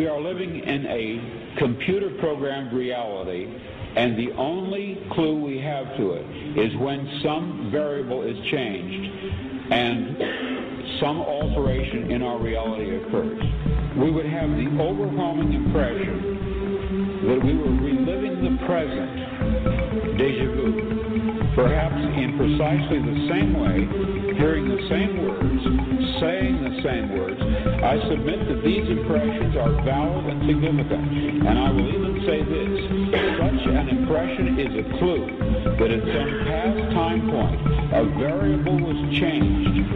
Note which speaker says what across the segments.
Speaker 1: We are living in a computer-programmed reality, and the only clue we have to it is when some variable is changed and some alteration in our reality occurs. We would have the overwhelming impression that we were reliving the present, déjà vu, perhaps in precisely the same way, hearing the same words, saying the same words. I submit that these impressions are valid and significant, and I will even say this: such an impression is a clue that at some past time point a variable was changed,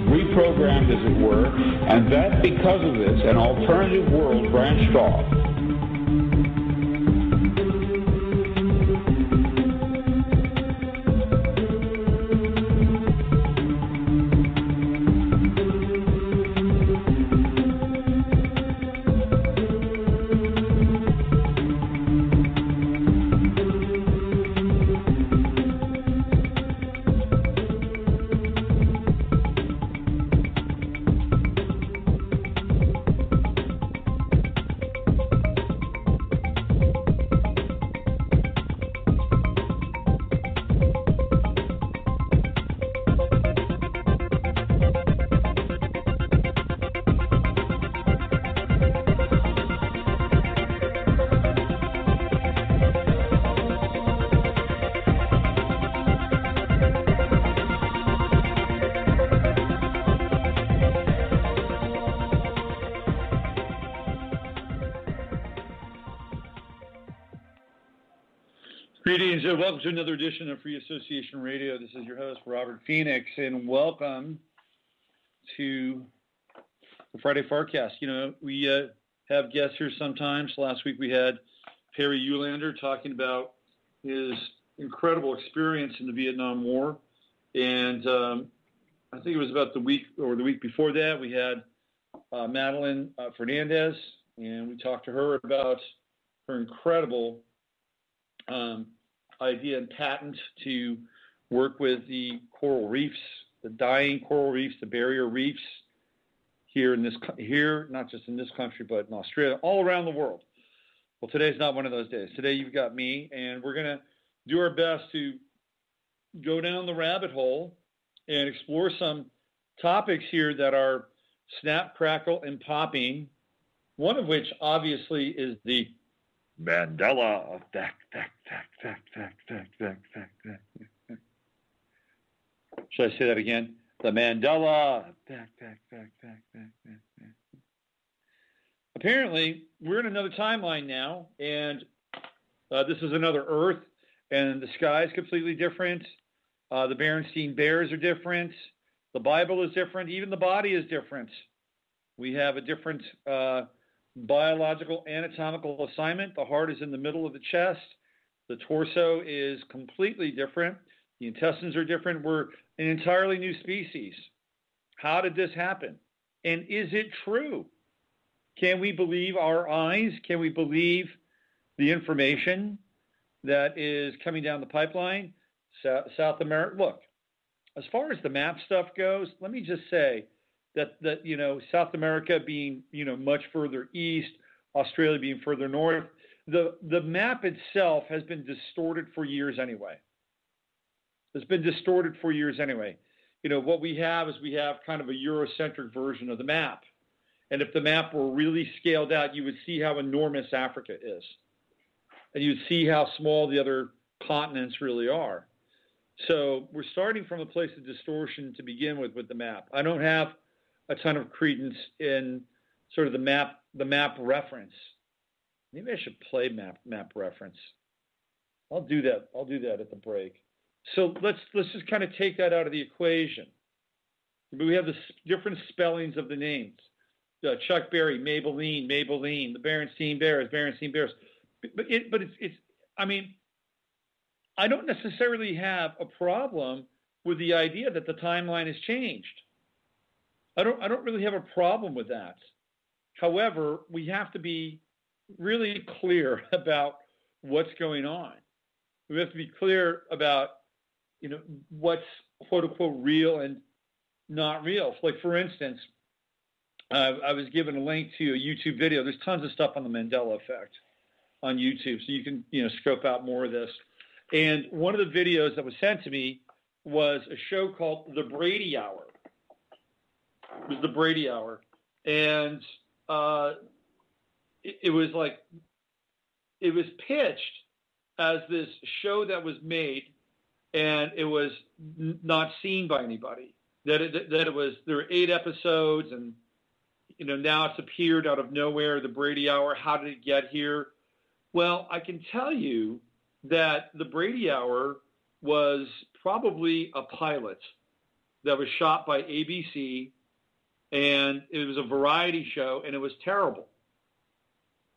Speaker 1: reprogrammed as it were, and that because of this an alternative world branched off.
Speaker 2: Greetings and welcome to another edition of Free Association Radio. This is your host, Robert Phoenix, and welcome to the Friday FARcast. You know, we have guests here sometimes. Last week we had Perry Eulander talking about his incredible experience in the Vietnam War. And I think it was about the week before that, we had Madeline Fernandez, and we talked to her about her incredible idea and patent to work with the coral reefs, the dying coral reefs, the barrier reefs here, not just in this country, but in Australia, all around the world. Well, today's not one of those days. Today you've got me, and we're going to do our best to go down the rabbit hole and explore some topics here that are snap, crackle, and popping, one of which obviously is the Mandela Effect. Should I say that again? The Mandela Effect. Apparently, we're in another timeline now, and this is another Earth, and the sky is completely different. The Berenstain Bears are different. The Bible is different. Even the body is different. We have a different biological anatomical assignment. The heart is in the middle of the chest. The torso is completely different. The intestines are different. We're an entirely new species. How did this happen? And is it true? Can we believe our eyes? Can we believe the information that is coming down the pipeline? South America. Look, as far as the map stuff goes, let me just say that you know, South America being, you know, much further east, Australia being further north, the map itself has been distorted for years anyway. It's been distorted for years anyway. You know, what we have is kind of a Eurocentric version of the map. And if the map were really scaled out, you would see how enormous Africa is. And you'd see how small the other continents really are. So we're starting from a place of distortion to begin with the map. I don't have a ton of credence in sort of the map reference. Maybe I should play map reference. I'll do that at the break. So let's just kind of take that out of the equation. But we have the different spellings of the names. Chuck Berry, Maybelline, the Berenstain Bears. But it's I mean, I don't necessarily have a problem with the idea that the timeline has changed. I don't really have a problem with that. However, we have to be really clear about what's going on. We have to be clear about, you know, what's quote unquote real and not real. Like, for instance, I was given a link to a YouTube video. There's tons of stuff on the Mandela Effect on YouTube, so you can scope out more of this. And one of the videos that was sent to me was a show called The Brady Hour. It was The Brady Hour, and it was pitched as this show that was made, and it was not seen by anybody. There were 8 episodes, and now it's appeared out of nowhere. The Brady Hour. How did it get here? Well, I can tell you that the Brady Hour was probably a pilot that was shot by ABC, and it was a variety show, and it was terrible.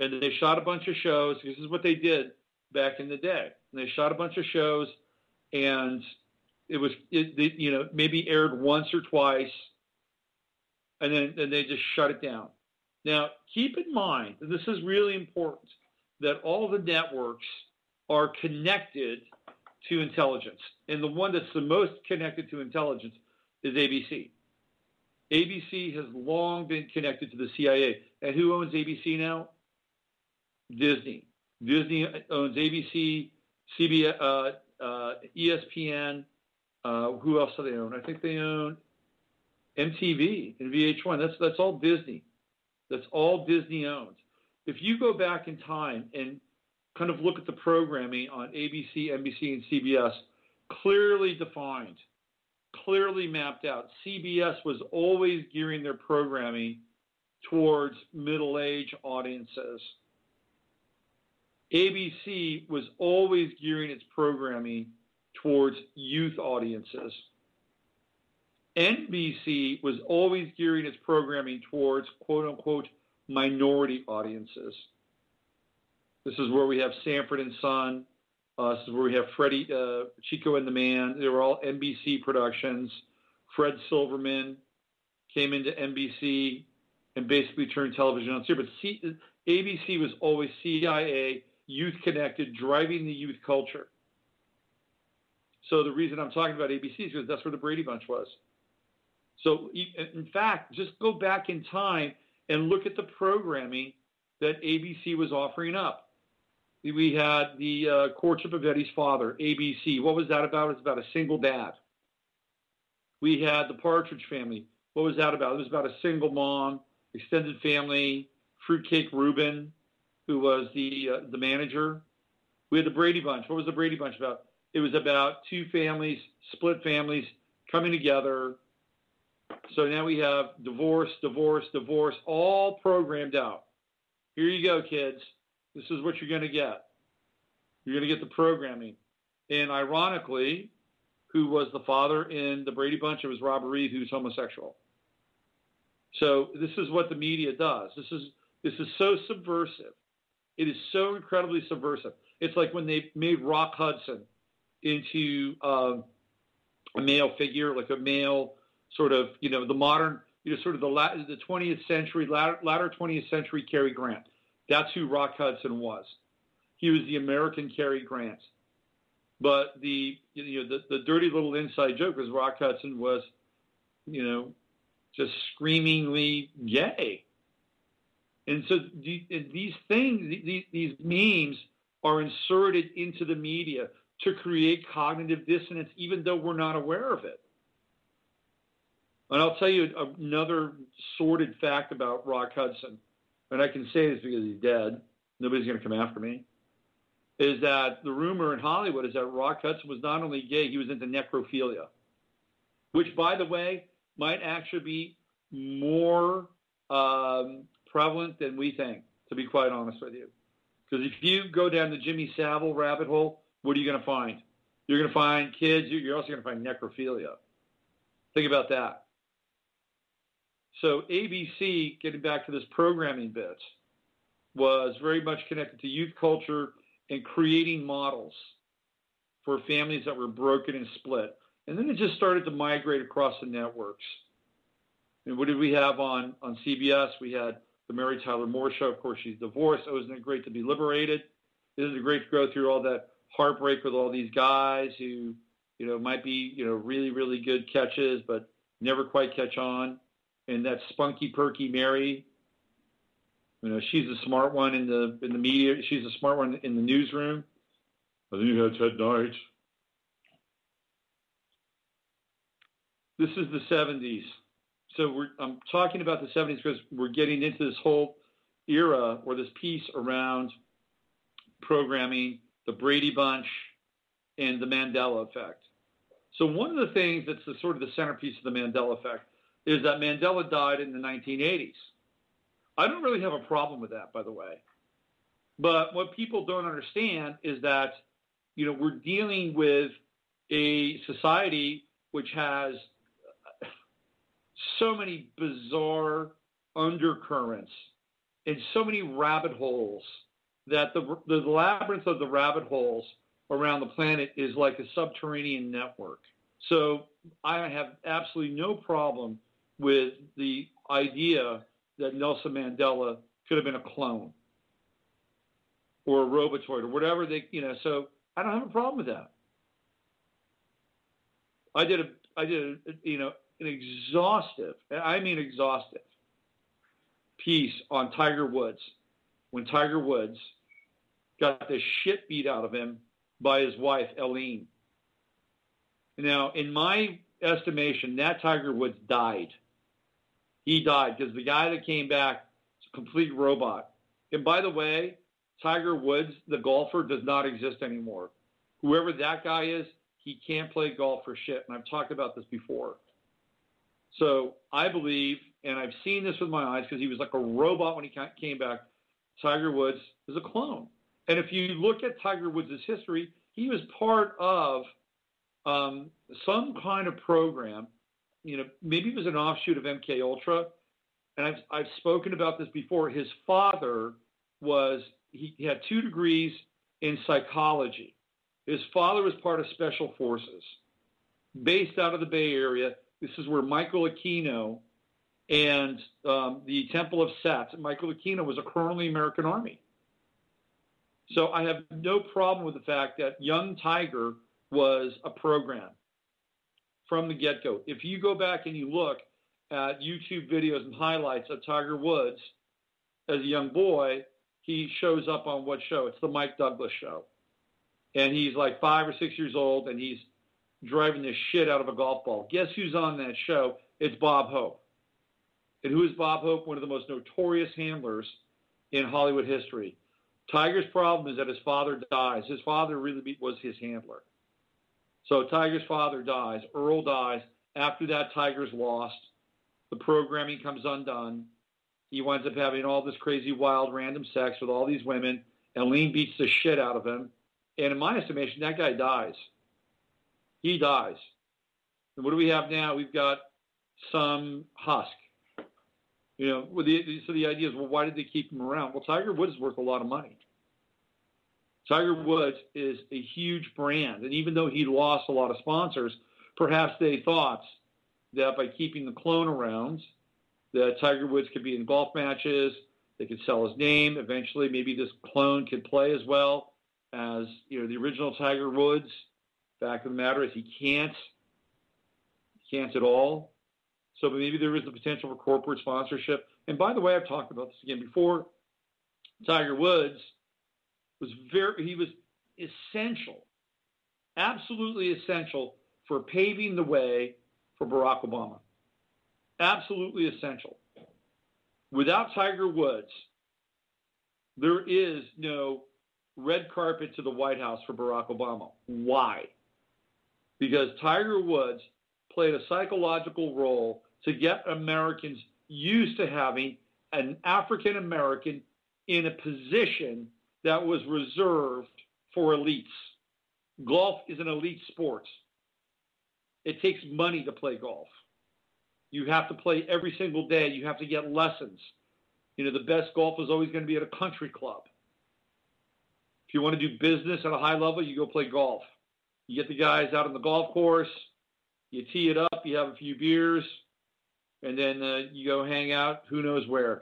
Speaker 2: And they shot a bunch of shows. This is what they did back in the day. And they shot a bunch of shows, and it maybe aired once or twice, and then they just shut it down. Now, keep in mind, and this is really important, that all the networks are connected to intelligence. And the one that's the most connected to intelligence is ABC. ABC has long been connected to the CIA. And who owns ABC now? Disney. Disney owns ABC, CBS, ESPN. Who else do they own? I think they own MTV and VH1. That's all Disney. That's all Disney owns. If you go back in time and kind of look at the programming on ABC, NBC, and CBS, clearly defined, clearly mapped out. CBS was always gearing their programming towards middle-aged audiences. ABC was always gearing its programming towards youth audiences. NBC was always gearing its programming towards quote-unquote minority audiences. This is where we have Sanford and Son. This is where we have Freddie, Chico and the Man. They were all NBC productions. Fred Silverman came into NBC and basically turned television on. But ABC was always CIA, youth-connected, driving the youth culture. So the reason I'm talking about ABC is because that's where the Brady Bunch was. So, in fact, just go back in time and look at the programming that ABC was offering up. We had the Courtship of Eddie's Father, ABC. What was that about? It was about a single dad. We had the Partridge Family. What was that about? It was about a single mom, extended family, Fruitcake Reuben, who was the manager. We had the Brady Bunch. What was the Brady Bunch about? It was about two families, split families, coming together. So now we have divorce, all programmed out. Here you go, kids. This is what you're going to get. You're going to get the programming. And ironically, who was the father in the Brady Bunch? It was Robert Reed, who's homosexual. So this is what the media does. This is so subversive. It is so incredibly subversive. It's like when they made Rock Hudson into a male figure, like a male sort of, the modern, sort of the 20th century, latter 20th century Cary Grant. That's who Rock Hudson was. He was the American Cary Grant. But the dirty little inside joke was Rock Hudson was, just screamingly gay. And so these things, these memes are inserted into the media to create cognitive dissonance, even though we're not aware of it. And I'll tell you another sordid fact about Rock Hudson, and I can say this because he's dead. Nobody's going to come after me. Is that the rumor in Hollywood is that Rock Hudson was not only gay, he was into necrophilia, which, by the way, might actually be more prevalent than we think, to be quite honest with you. Because if you go down the Jimmy Savile rabbit hole, what are you going to find? You're going to find kids. You're also going to find necrophilia. Think about that. So ABC, getting back to this programming bit, was very much connected to youth culture and creating models for families that were broken and split. And then it just started to migrate across the networks. And what did we have on CBS? We had the Mary Tyler Moore Show. Of course, she's divorced. Oh, isn't it great to be liberated? Isn't it great to go through all that heartbreak with all these guys who, might be, really, really good catches, but never quite catch on? and that spunky, perky Mary. She's the smart one in the media. She's the smart one in the newsroom. I think that's at night. This is the 70s. So I'm talking about the 70s because we're getting into this whole era or this piece around programming, the Brady Bunch, and the Mandela Effect. So one of the things that's sort of the centerpiece of the Mandela Effect is that Mandela died in the 1980s. I don't really have a problem with that, by the way. But what people don't understand is that, we're dealing with a society which has so many bizarre undercurrents and so many rabbit holes that the labyrinth of the rabbit holes around the planet is like a subterranean network. So I have absolutely no problem with the idea that Nelson Mandela could have been a clone or a robotoid or whatever so I don't have a problem with that. I did an exhaustive piece on Tiger Woods when Tiger Woods got the shit beat out of him by his wife, Eileen. Now, in my estimation, that Tiger Woods died. He died because the guy that came back is a complete robot. And by the way, Tiger Woods, the golfer, does not exist anymore. Whoever that guy is, he can't play golf for shit. And I've talked about this before. So I believe, and I've seen this with my eyes because he was like a robot when he came back, Tiger Woods is a clone. And if you look at Tiger Woods' history, he was part of some kind of program. Maybe it was an offshoot of MK Ultra. And I've spoken about this before. His father he had 2 degrees in psychology. His father was part of Special Forces, based out of the Bay Area. This is where Michael Aquino and the Temple of Set. Michael Aquino was a colonel in the American Army. So I have no problem with the fact that young Tiger was a program from the get-go. If you go back and you look at YouTube videos and highlights of Tiger Woods as a young boy, he shows up on what show? It's the Mike Douglas show. And he's like 5 or 6 years old, and he's driving the shit out of a golf ball. Guess who's on that show? It's Bob Hope. And who is Bob Hope? One of the most notorious handlers in Hollywood history. Tiger's problem is that his father dies. His father really was his handler. So Tiger's father dies. Earl dies. After that, Tiger's lost. The programming comes undone. He winds up having all this crazy, wild, random sex with all these women. Eileen beats the shit out of him. And in my estimation, that guy dies. He dies. And what do we have now? We've got some husk. So the idea is, well, why did they keep him around? Well, Tiger Woods is worth a lot of money. Tiger Woods is a huge brand. And even though he lost a lot of sponsors, perhaps they thought that by keeping the clone around, that Tiger Woods could be in golf matches, they could sell his name. Eventually, maybe this clone could play as well as the original Tiger Woods. Fact of the matter is he can't at all. So maybe there is the potential for corporate sponsorship. And by the way, I've talked about this again before. Tiger Woods was essential, absolutely essential for paving the way for Barack Obama. Absolutely essential. Without Tiger Woods, there is no red carpet to the White House for Barack Obama. Why? Because Tiger Woods played a psychological role to get Americans used to having an African American in a position that was reserved for elites. Golf is an elite sport. It takes money to play golf. You have to play every single day. You have to get lessons. The best golf is always going to be at a country club. If you want to do business at a high level, you go play golf. You get the guys out on the golf course, you tee it up, you have a few beers, and then you go hang out who knows where.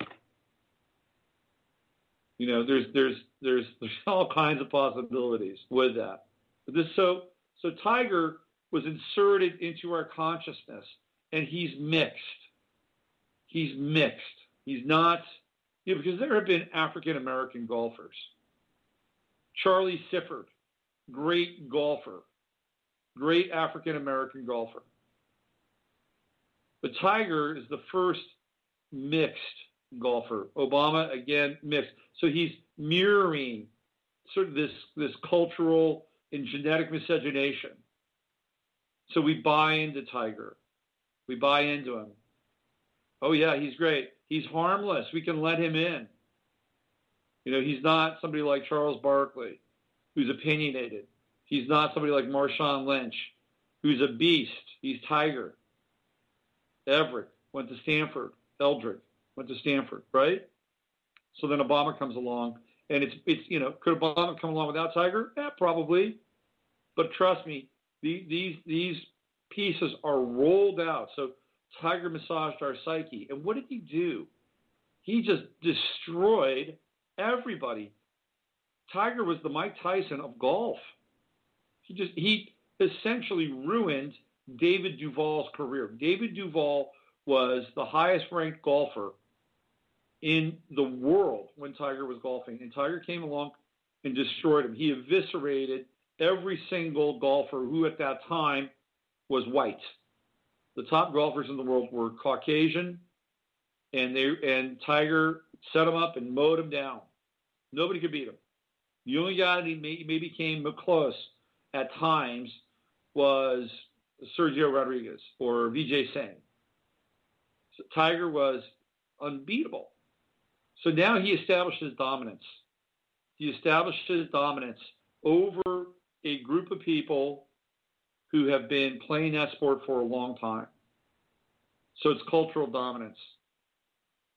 Speaker 2: There's all kinds of possibilities with that. But so Tiger was inserted into our consciousness, and he's mixed. he's mixed. He's not, because there have been African-American golfers. Charlie Sifford, great golfer, great African-American golfer. But Tiger is the first mixed golfer. Obama, again, mixed. So he's mirroring sort of this cultural and genetic miscegenation. So we buy into Tiger. We buy into him. Oh, yeah, he's great. He's harmless. We can let him in. He's not somebody like Charles Barkley, who's opinionated. He's not somebody like Marshawn Lynch, who's a beast. He's Tiger. Everett went to Stanford. Eldrick went to Stanford, right? So then Obama comes along, and it's could Obama come along without Tiger? Yeah, probably. But trust me, these pieces are rolled out. So Tiger massaged our psyche. And what did he do? He just destroyed everybody. Tiger was the Mike Tyson of golf. He essentially ruined David Duval's career. David Duval was the highest ranked golfer in the world when Tiger was golfing. And Tiger came along and destroyed him. He eviscerated every single golfer who at that time was white. The top golfers in the world were Caucasian, and Tiger set them up and mowed them down. Nobody could beat him. The only guy that he maybe came close at times was Sergio Rodriguez or Vijay Singh. So Tiger was unbeatable. So now he established his dominance. He established his dominance over a group of people who have been playing that sport for a long time. So it's cultural dominance.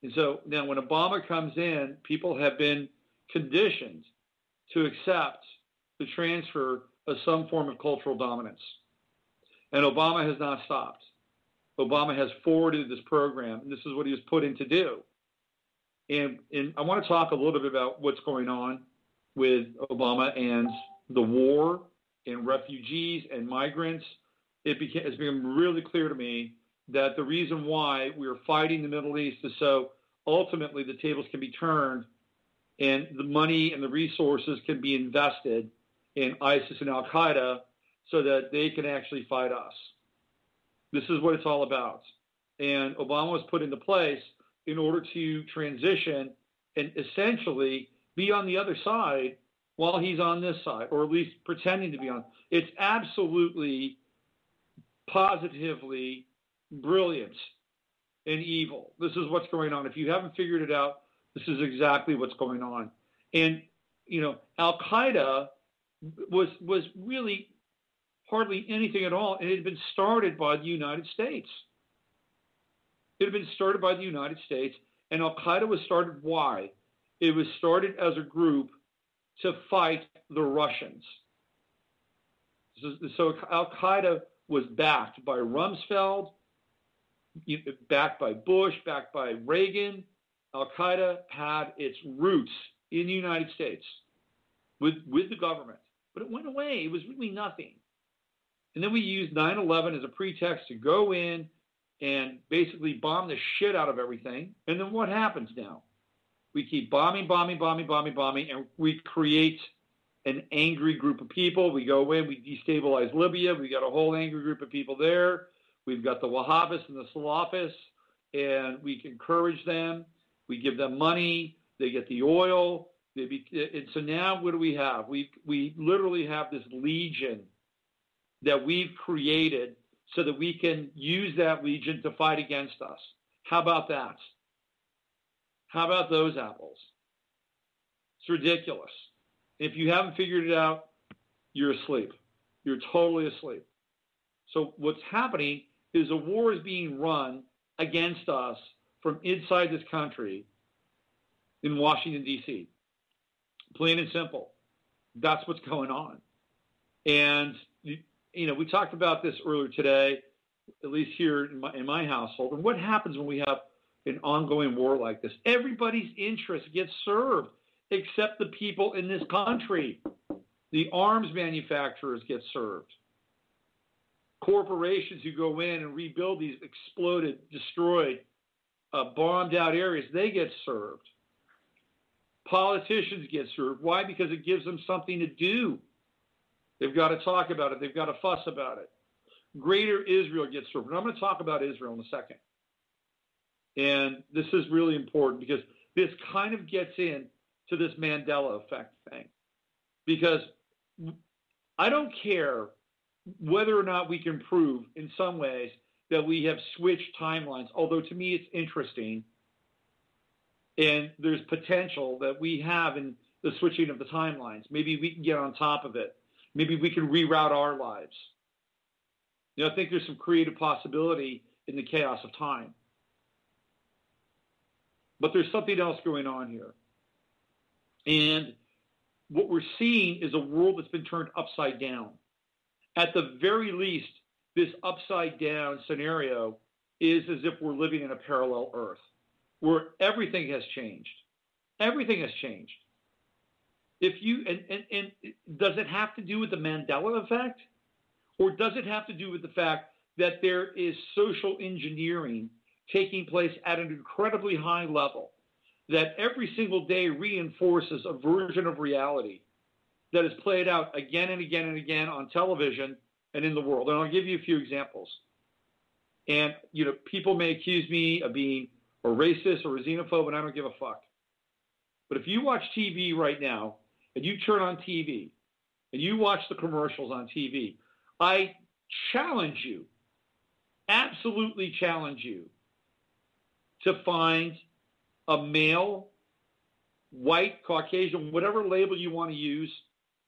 Speaker 2: And so now when Obama comes in, people have been conditioned to accept the transfer of some form of cultural dominance. And Obama has not stopped. Obama has forwarded this program, and this is what he was put in to do. And I want to talk a little bit about what's going on with Obama and the war and refugees and migrants. It's become really clear to me that the reason why we're fighting the Middle East is so ultimately the tables can be turned and the money and the resources can be invested in ISIS and Al-Qaeda so that they can actually fight us. This is what it's all about. And Obama was put into place in order to transition and essentially be on the other side while he's on this side, or at least pretending to be on. It's absolutely, positively brilliant and evil. This is what's going on. If you haven't figured it out, this is exactly what's going on. And, Al-Qaeda was really hardly anything at all, and it had been started by the United States. It had been started by the United States, and Al-Qaeda was started why? It was started as a group to fight the Russians. So Al-Qaeda was backed by Rumsfeld, backed by Bush, backed by Reagan. Al-Qaeda had its roots in the United States with the government. But it went away. It was really nothing. And then we used 9/11 as a pretext to go in and basically bomb the shit out of everything. And then what happens now? We keep bombing, and we create an angry group of people. We go in, we destabilize Libya. We got a whole angry group of people there. We've got the Wahhabists and the Salafists, and we encourage them. We give them money. They get the oil. And so now what do we have? We literally have this legion that we've created so that we can use that legion to fight against us. How about that? How about those apples? It's ridiculous. If you haven't figured it out, you're asleep. You're totally asleep. So what's happening is a war is being run against us from inside this country in Washington, D.C. Plain and simple. That's what's going on. And, we talked about this earlier today, at least here in my household. And what happens when we have an ongoing war like this? Everybody's interest gets served except the people in this country. The arms manufacturers get served. Corporations who go in and rebuild these exploded, destroyed bombed out areas, they get served. Politicians get served. Why? Because it gives them something to do. They've got to talk about it. They've got to fuss about it. Greater Israel gets served. And I'm going to talk about Israel in a second. And this is really important because this kind of gets into this Mandela Effect thing. Because I don't care whether or not we can prove in some ways that we have switched timelines, although to me it's interesting. And there's potential that we have in the switching of the timelines. Maybe we can get on top of it. Maybe we can reroute our lives. I think there's some creative possibility in the chaos of time. But there's something else going on here. And what we're seeing is a world that's been turned upside down. At the very least, this upside down scenario is as if we're living in a parallel Earth, where everything has changed. Everything has changed. And does it have to do with the Mandela Effect? Or does it have to do with the fact that there is social engineering taking place at an incredibly high level that every single day reinforces a version of reality that is played out again and again and again on television and in the world? And I'll give you a few examples. And, people may accuse me of being a racist or a xenophobe, and I don't give a fuck. But if you watch TV right now, and you turn on TV, and you watch the commercials on TV, I challenge you, absolutely challenge you, to find a male, white, Caucasian, whatever label you want to use,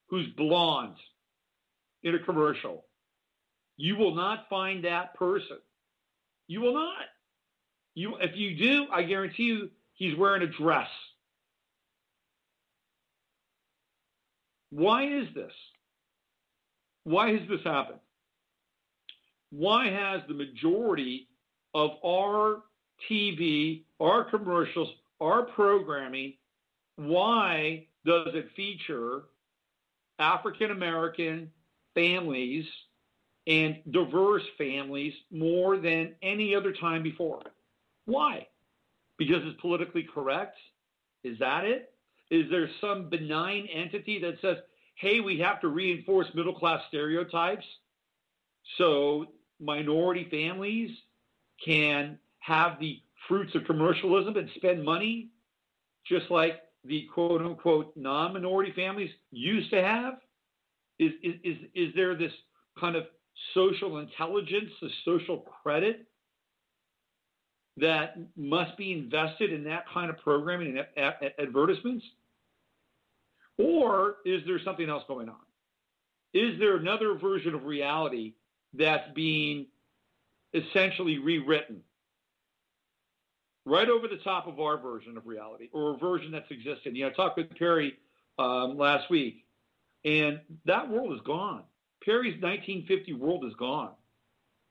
Speaker 2: who's blonde in a commercial. You will not find that person. You will not. If you do, I guarantee you he's wearing a dress. Why is this? Why has this happened? Why has the majority of our TV, our commercials, our programming, why does it feature African American families and diverse families more than any other time before? Why? Because it's politically correct? Is that it? Is there some benign entity that says, hey, we have to reinforce middle-class stereotypes so minority families can have the fruits of commercialism and spend money just like the quote-unquote non-minority families used to have? Is there this kind of social intelligence, this social credit that must be invested in that kind of programming and advertisements? Or is there something else going on? Is there another version of reality that's being essentially rewritten right over the top of our version of reality, or a version that's existed? I talked with Perry last week, and that world is gone. Perry's 1950 world is gone.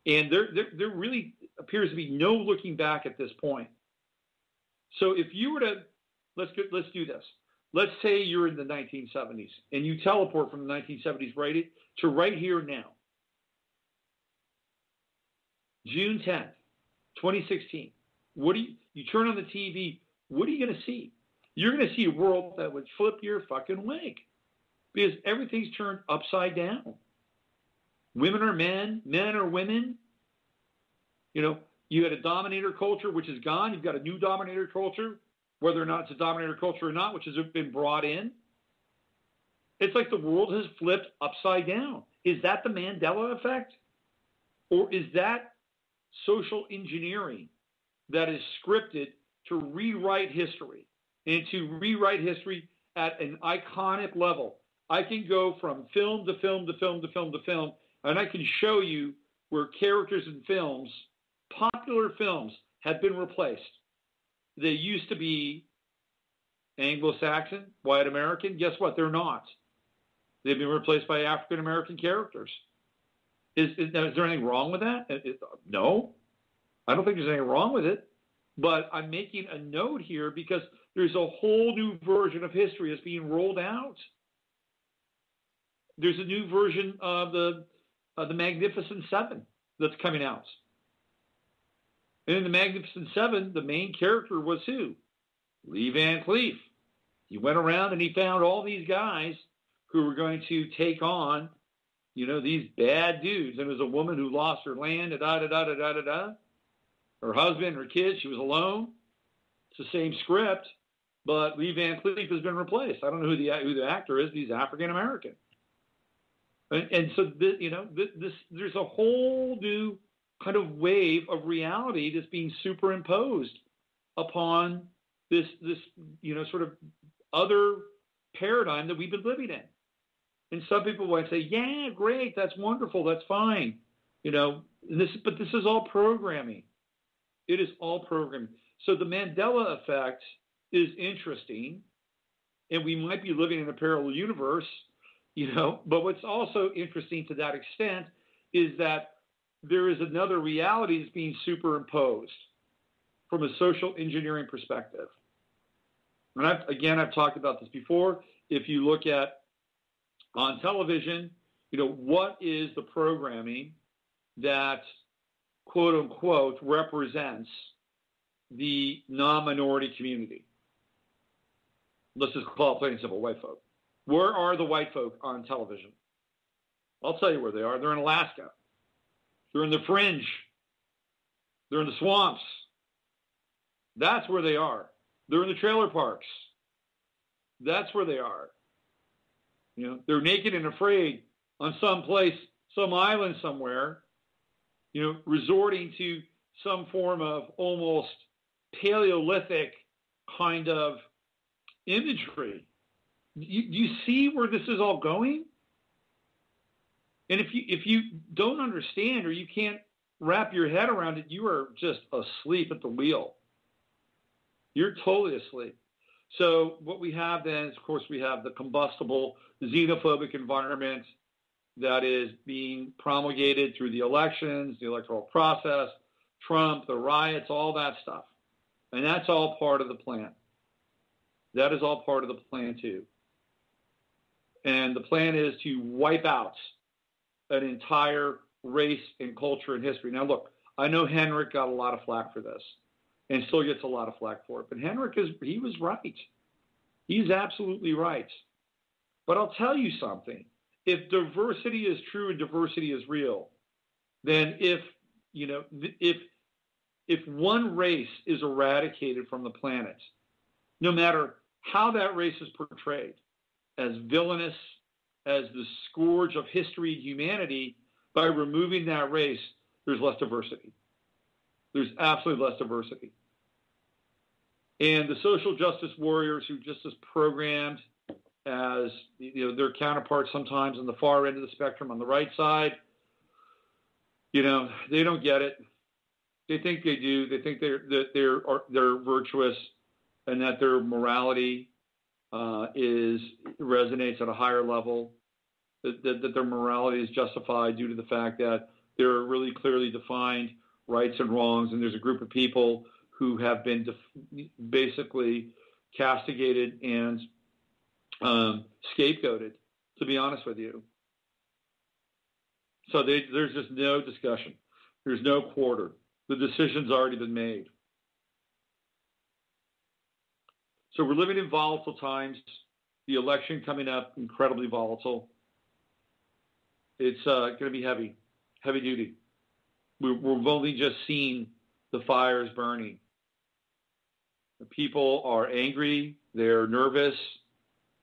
Speaker 2: And there really appears to be no looking back at this point. So if you were to, let's do this. Let's say you're in the 1970s and you teleport from the 1970s to right here now. June 10th, 2016. You turn on the TV, what are you going to see? You're going to see a world that would flip your fucking wig because everything's turned upside down. Women are men, men are women. You had a dominator culture, which is gone. You've got a new dominator culture, whether or not it's a dominator culture or not, which has been brought in. It's like the world has flipped upside down. Is that the Mandela Effect? Or is that social engineering that is scripted to rewrite history, and to rewrite history at an iconic level? I can go from film to film to film to film to film, and I can show you where characters in films, popular films, have been replaced. They used to be Anglo-Saxon, white American. Guess what? They're not. They've been replaced by African American characters. Is there anything wrong with that? No. I don't think there's anything wrong with it. But I'm making a note here because there's a whole new version of history that's being rolled out. There's a new version of the Magnificent Seven that's coming out. And in the Magnificent Seven, the main character was who? Lee Van Cleef. He went around and he found all these guys who were going to take on, these bad dudes. And it was a woman who lost her land, her husband, her kids. She was alone. It's the same script, but Lee Van Cleef has been replaced. I don't know who the actor is. He's African American. And so there's a whole new kind of wave of reality that's being superimposed upon this sort of other paradigm that we've been living in. And some people might say, yeah, great, that's wonderful, that's fine. But this is all programming. It is all programming. So the Mandela Effect is interesting, and we might be living in a parallel universe, but what's also interesting to that extent is that there is another reality that's being superimposed from a social engineering perspective. And I've talked about this before. If you look at on television, what is the programming that, quote unquote, represents the non-minority community? Let's just call it plain and simple, white folk. Where are the white folk on television? I'll tell you where they are. They're in Alaska. They're in the fringe. They're in the swamps. That's where they are. They're in the trailer parks. That's where they are. They're naked and afraid on some island somewhere, resorting to some form of almost Paleolithic kind of imagery. You see where this is all going? And if you don't understand or you can't wrap your head around it, you are just asleep at the wheel. You're totally asleep. So what we have then is, of course, we have the combustible, xenophobic environment that is being promulgated through the elections, the electoral process, Trump, the riots, all that stuff. And that's all part of the plan. That is all part of the plan, too. And the plan is to wipe out an entire race and culture and history. Now, look, I know Henrik got a lot of flack for this and still gets a lot of flack for it. But Henrik, he was right. He's absolutely right. But I'll tell you something. If diversity is true and diversity is real, then if one race is eradicated from the planet, no matter how that race is portrayed, as villainous, as the scourge of history and humanity, by removing that race, there's less diversity. There's absolutely less diversity. And the social justice warriors who just as programmed as their counterparts sometimes on the far end of the spectrum on the right side, they don't get it. They think they do. They think they're virtuous and that their morality resonates at a higher level, that their morality is justified due to the fact that there are really clearly defined rights and wrongs, and there's a group of people who have been basically castigated and scapegoated, to be honest with you. So there's just no discussion. There's no quarter. The decision's already been made. So we're living in volatile times. The election coming up, incredibly volatile. It's going to be heavy duty. We've only just seen the fires burning. The people are angry. They're nervous.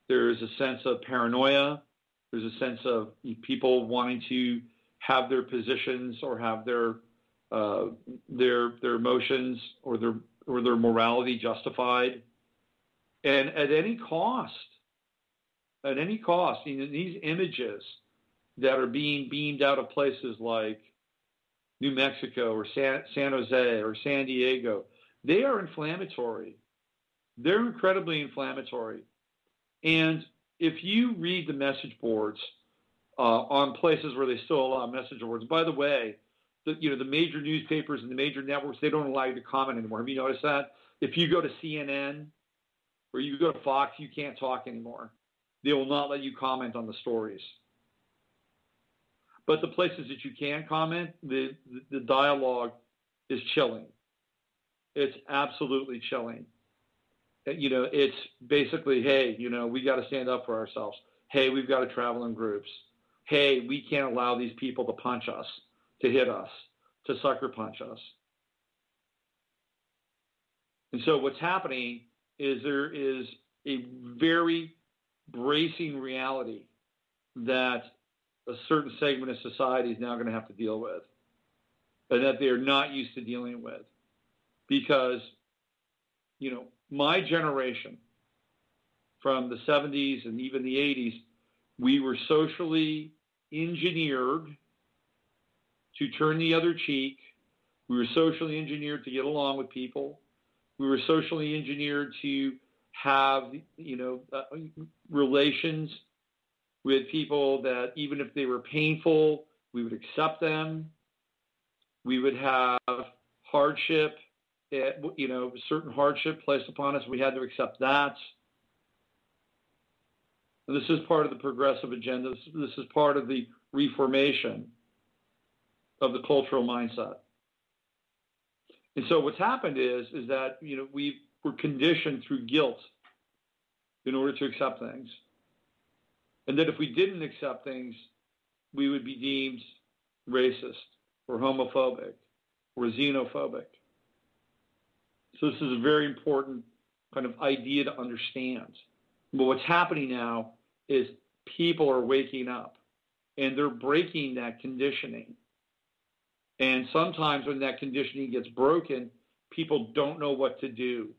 Speaker 2: There's a sense of paranoia. There's a sense of people wanting to have their positions or have their emotions or their morality justified. And at any cost, these images that are being beamed out of places like New Mexico or San Jose or San Diego, they are inflammatory. They're incredibly inflammatory. And if you read the message boards on places where they still allow message boards, by the way, the major newspapers and the major networks, they don't allow you to comment anymore. Have you noticed that? If you go to CNN or you go to Fox, you can't talk anymore. They will not let you comment on the stories. But the places that you can comment, the dialogue is chilling. It's absolutely chilling. It's basically, hey, we got to stand up for ourselves. Hey, we've got to travel in groups. Hey, we can't allow these people to punch us, to hit us, to sucker punch us. And so what's happening is there is a very bracing reality that a certain segment of society is now going to have to deal with, and that they're not used to dealing with. Because, my generation, from the 70s and even the 80s, we were socially engineered to turn the other cheek. We were socially engineered to get along with people. We were socially engineered to have, relations with people that even if they were painful, we would accept them. We would have hardship, certain hardship placed upon us. We had to accept that. And this is part of the progressive agenda. This is part of the reformation of the cultural mindset. And so what's happened is that, we were conditioned through guilt in order to accept things. And that if we didn't accept things, we would be deemed racist or homophobic or xenophobic. So this is a very important kind of idea to understand. But what's happening now is people are waking up and they're breaking that conditioning. And sometimes when that conditioning gets broken, people don't know what to do.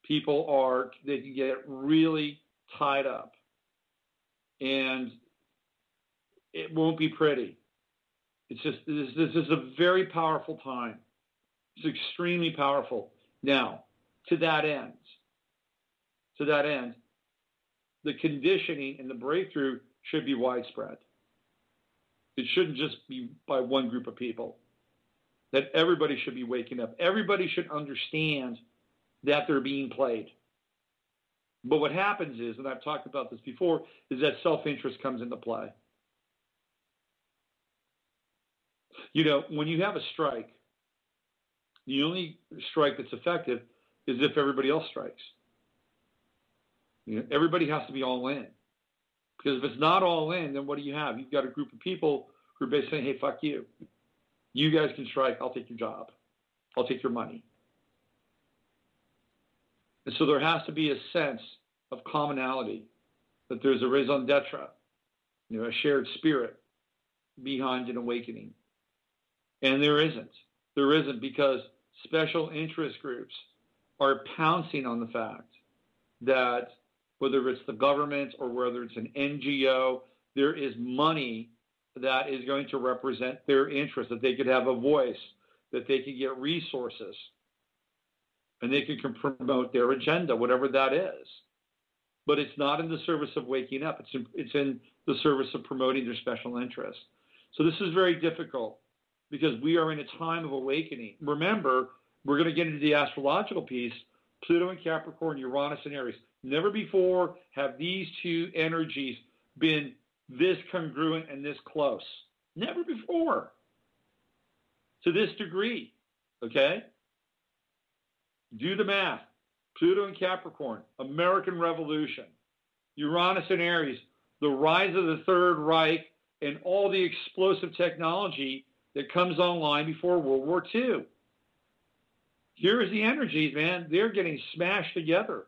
Speaker 2: They can get really tied up. And it won't be pretty. It's just, this is a very powerful time. It's extremely powerful. Now, to that end, the conditioning and the breakthrough should be widespread. It shouldn't just be by one group of people. That everybody should be waking up. Everybody should understand that they're being played. But what happens is, and I've talked about this before, is that self-interest comes into play. When you have a strike, the only strike that's effective is if everybody else strikes. Everybody has to be all in. Because if it's not all in, then what do you have? You've got a group of people who are basically saying, hey, fuck you. You guys can strike. I'll take your job. I'll take your money. And so there has to be a sense of commonality, that there's a raison d'etre, a shared spirit behind an awakening. And there isn't. There isn't, because special interest groups are pouncing on the fact that whether it's the government or whether it's an NGO, there is money that is going to represent their interest, that they could have a voice, that they could get resources, and they can promote their agenda, whatever that is. But it's not in the service of waking up. It's in the service of promoting their special interest. So this is very difficult because we are in a time of awakening. Remember, we're going to get into the astrological piece, Pluto in Capricorn, Uranus in Aries. Never before have these two energies been this congruent and this close. Never before. To this degree, okay? Do the math. Pluto in Capricorn, American Revolution. Uranus in Aries, the rise of the Third Reich and all the explosive technology that comes online before World War II. Here's the energies, man. They're getting smashed together.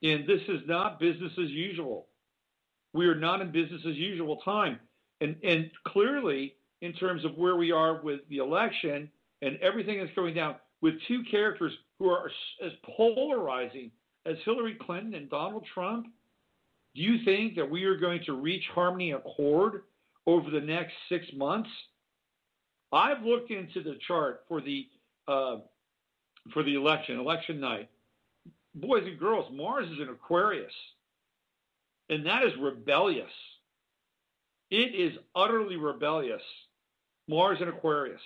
Speaker 2: And this is not business as usual. We are not in business as usual time. And clearly, in terms of where we are with the election and everything that's going down, with two characters who are as polarizing as Hillary Clinton and Donald Trump, do you think that we are going to reach harmony and accord over the next 6 months? I've looked into the chart for the election night. Boys and girls, Mars is in Aquarius, and that is rebellious. It is utterly rebellious. Mars in Aquarius.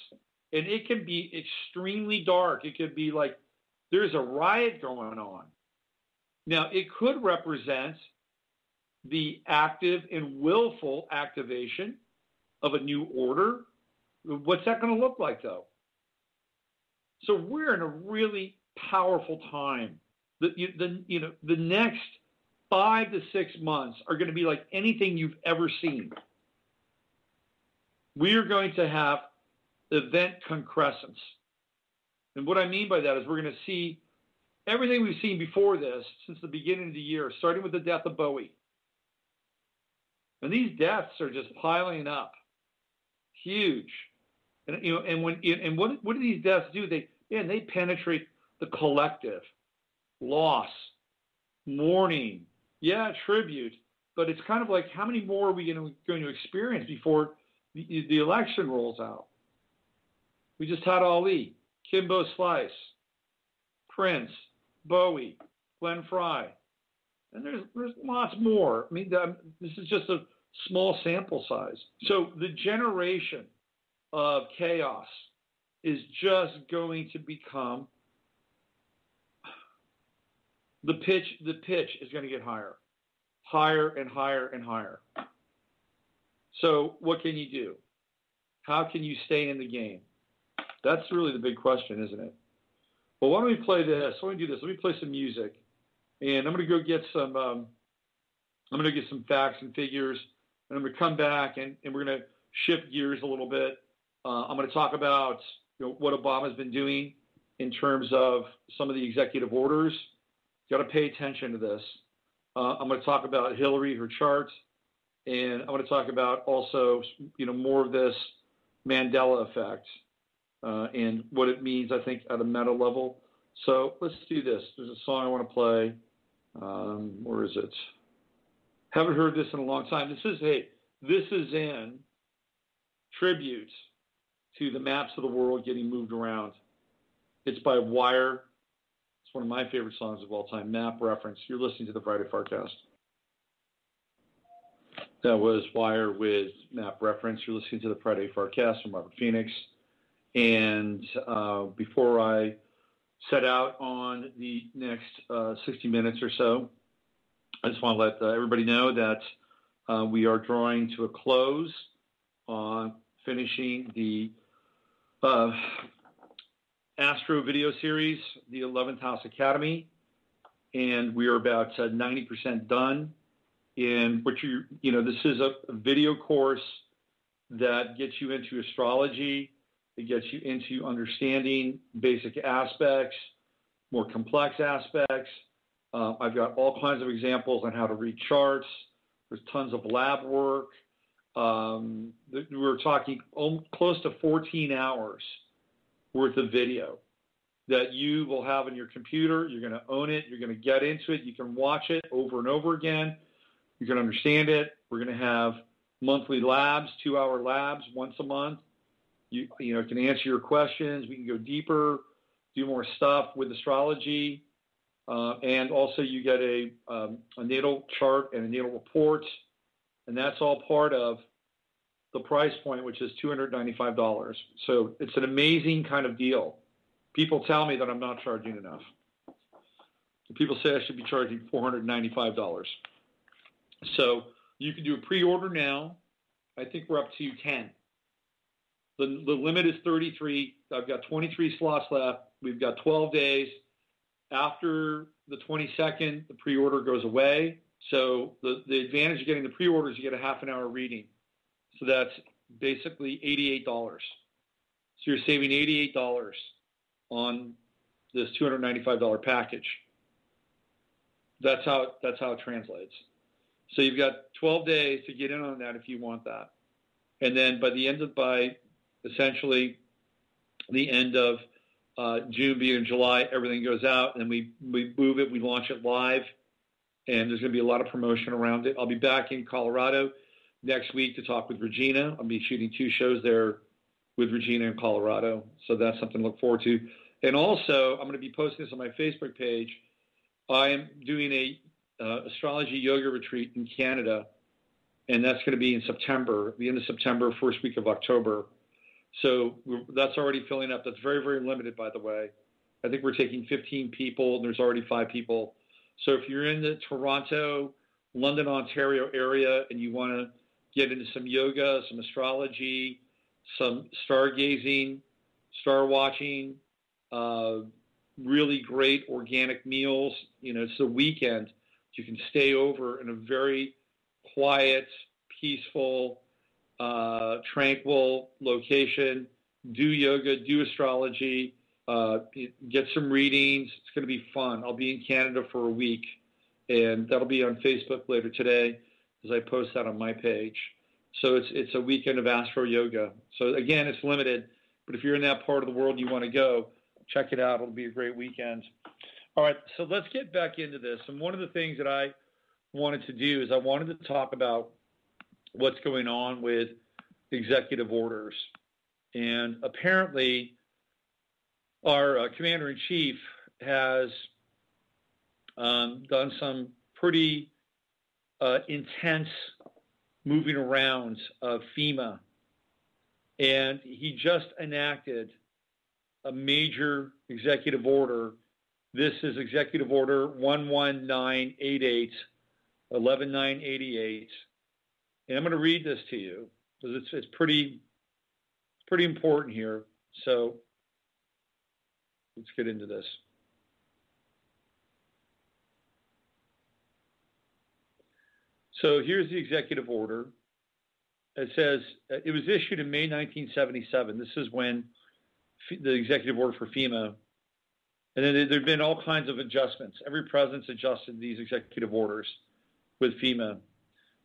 Speaker 2: And it can be extremely dark. It could be like there's a riot going on. Now, it could represent the active and willful activation of a new order. What's that going to look like, though? So we're in a really powerful time. The next 5 to 6 months are going to be like anything you've ever seen. We are going to have event concrescence. And what I mean by that is we're going to see everything we've seen before this since the beginning of the year, starting with the death of Bowie. And these deaths are just piling up. Huge. And what do these deaths do? They penetrate the collective. Loss, mourning, tribute. But it's kind of like, how many more are we going to experience before the election rolls out? We just had Ali, Kimbo Slice, Prince, Bowie, Glenn Fry. And there's lots more. I mean, this is just a small sample size. So the generation of chaos is just going to become, the pitch is going to get higher and higher and higher. So what can you do? How can you stay in the game? That's really the big question, isn't it? Well, why don't we play this? Why don't we do this? Let me play some music, and I'm going to go get some. I'm going to get some facts and figures, and I'm going to come back and we're going to shift gears a little bit. I'm going to talk about what Obama's been doing in terms of some of the executive orders. Got to pay attention to this. I'm going to talk about Hillary, her charts, and I'm going to talk about also, more of this Mandela Effect and what it means, I think, at a meta level. So let's do this. There's a song I want to play. Where is it? Haven't heard this in a long time. This is in tribute to the maps of the world getting moved around. It's by Wire. It's one of my favorite songs of all time, Map Reference. You're listening to the Friday FARcast. That was Wire with Map Reference. You're listening to the Friday FARcast from Robert Phoenix. And before I set out on the next 60 minutes or so, I just want to let everybody know that we are drawing to a close on finishing the Astro video series, the 11th House Academy, and we are about 90% done. And this is a video course that gets you into astrology. It gets you into understanding basic aspects, more complex aspects. I've got all kinds of examples on how to read charts. There's tons of lab work. We're talking close to 14 hours worth of video that you will have on your computer. You're going to own it. You're going to get into it. You can watch it over and over again. You can understand it. We're going to have monthly labs, 2-hour labs once a month. You can answer your questions. We can go deeper, do more stuff with astrology. And also you get a natal chart and a natal report. And that's all part of the price point, which is $295. So it's an amazing kind of deal. People tell me that I'm not charging enough. People say I should be charging $495. So you can do a pre-order now. I think we're up to 10. The limit is 33. I've got 23 slots left. We've got 12 days. After the 22nd, the pre-order goes away. So the advantage of getting the pre-order is you get a half an hour reading. So that's basically $88. So you're saving $88 on this $295 package. That's how it translates. So you've got 12 days to get in on that if you want that. And then by essentially the end of June, beginning of July, everything goes out, and we move it, we launch it live, and there's going to be a lot of promotion around it. I'll be back in Colorado next week to talk with Regina. I'll be shooting 2 shows there with Regina in Colorado, so that's something to look forward to. And also, I'm going to be posting this on my Facebook page. I am doing a astrology yoga retreat in Canada, and that's going to be in September, the end of September, first week of October. So that's already filling up. That's very, very limited, by the way. I think we're taking 15 people, and there's already 5 people. So if you're in the Toronto, London, Ontario area, and you want to get into some yoga, some astrology, some stargazing, star watching, really great organic meals. It's a weekend. You can stay over in a very quiet, peaceful, tranquil location, do yoga, do astrology, get some readings. It's going to be fun. I'll be in Canada for a week, and that'll be on Facebook later today as I post that on my page. So it's a weekend of astro yoga. So again, it's limited, but if you're in that part of the world you want to go, check it out. It'll be a great weekend. All right, so let's get back into this. And one of the things that I wanted to do is I wanted to talk about what's going on with executive orders. And apparently our commander-in-chief has done some pretty intense moving around of FEMA. And he just enacted a major executive order. This is Executive Order 11988, 11988. And I'm going to read this to you because it's pretty important here. So let's get into this. So here's the executive order. It says it was issued in May 1977. This is when the executive order for FEMA. And then there have been all kinds of adjustments. Every president's adjusted these executive orders with FEMA.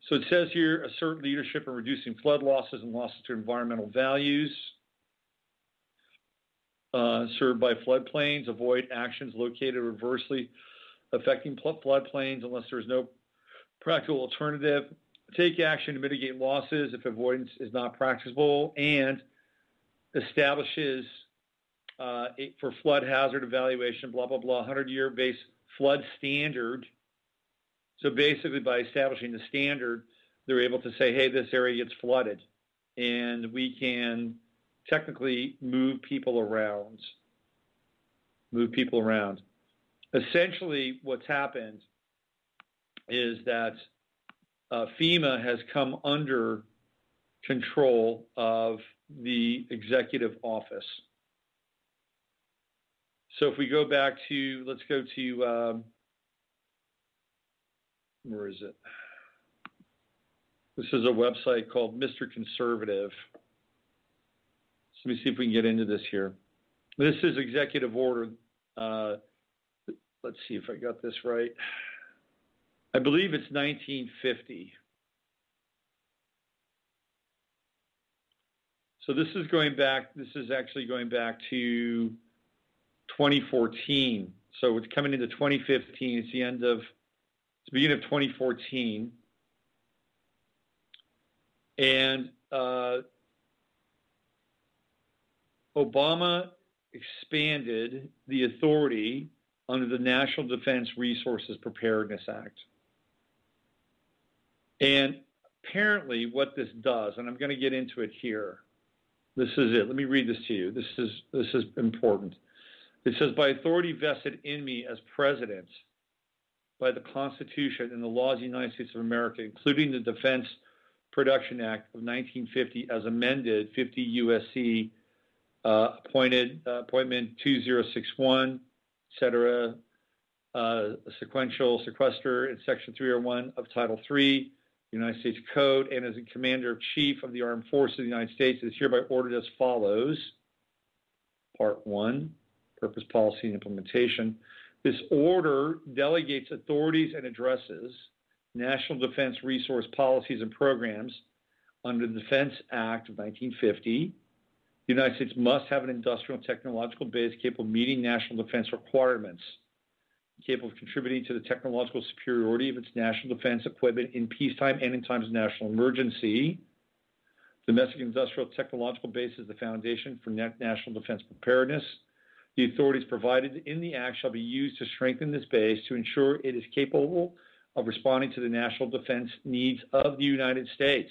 Speaker 2: So it says here, assert leadership in reducing flood losses and losses to environmental values. Served by floodplains, avoid actions located adversely affecting floodplains unless there is no practical alternative. Take action to mitigate losses if avoidance is not practicable, and establishes for flood hazard evaluation, blah, blah, blah, 100-year base flood standard. So basically by establishing the standard, they're able to say, hey, this area gets flooded, and we can technically move people around. Essentially, what's happened is that FEMA has come under control of the executive office. So if we go back to, let's go to, where is it? This is a website called Mr. Conservative. So let me see if we can get into this here. This is executive order. Let's see if I got this right. I believe it's 1950. So this is actually going back to 2014. So it's coming into 2015. It's the beginning of 2014. And Obama expanded the authority under the National Defense Resources Preparedness Act. And apparently what this does, and I'm going to get into it here. This is it. Let me read this to you. This is important. It says, by authority vested in me as president by the Constitution and the laws of the United States of America, including the Defense Production Act of 1950 as amended, 50 U.S.C. Appointment 2061, etc., sequential sequester in Section 301 of Title III, United States Code, and as a Commander-in-Chief of the Armed Forces of the United States, it is hereby ordered as follows. Part 1, Purpose, Policy, and Implementation. This order delegates authorities and addresses national defense resource policies and programs under the Defense Act of 1950. The United States must have an industrial and technological base capable of meeting national defense requirements, capable of contributing to the technological superiority of its national defense equipment in peacetime and in times of national emergency. Domestic industrial technological base is the foundation for national defense preparedness. The authorities provided in the Act shall be used to strengthen this base to ensure it is capable of responding to the national defense needs of the United States.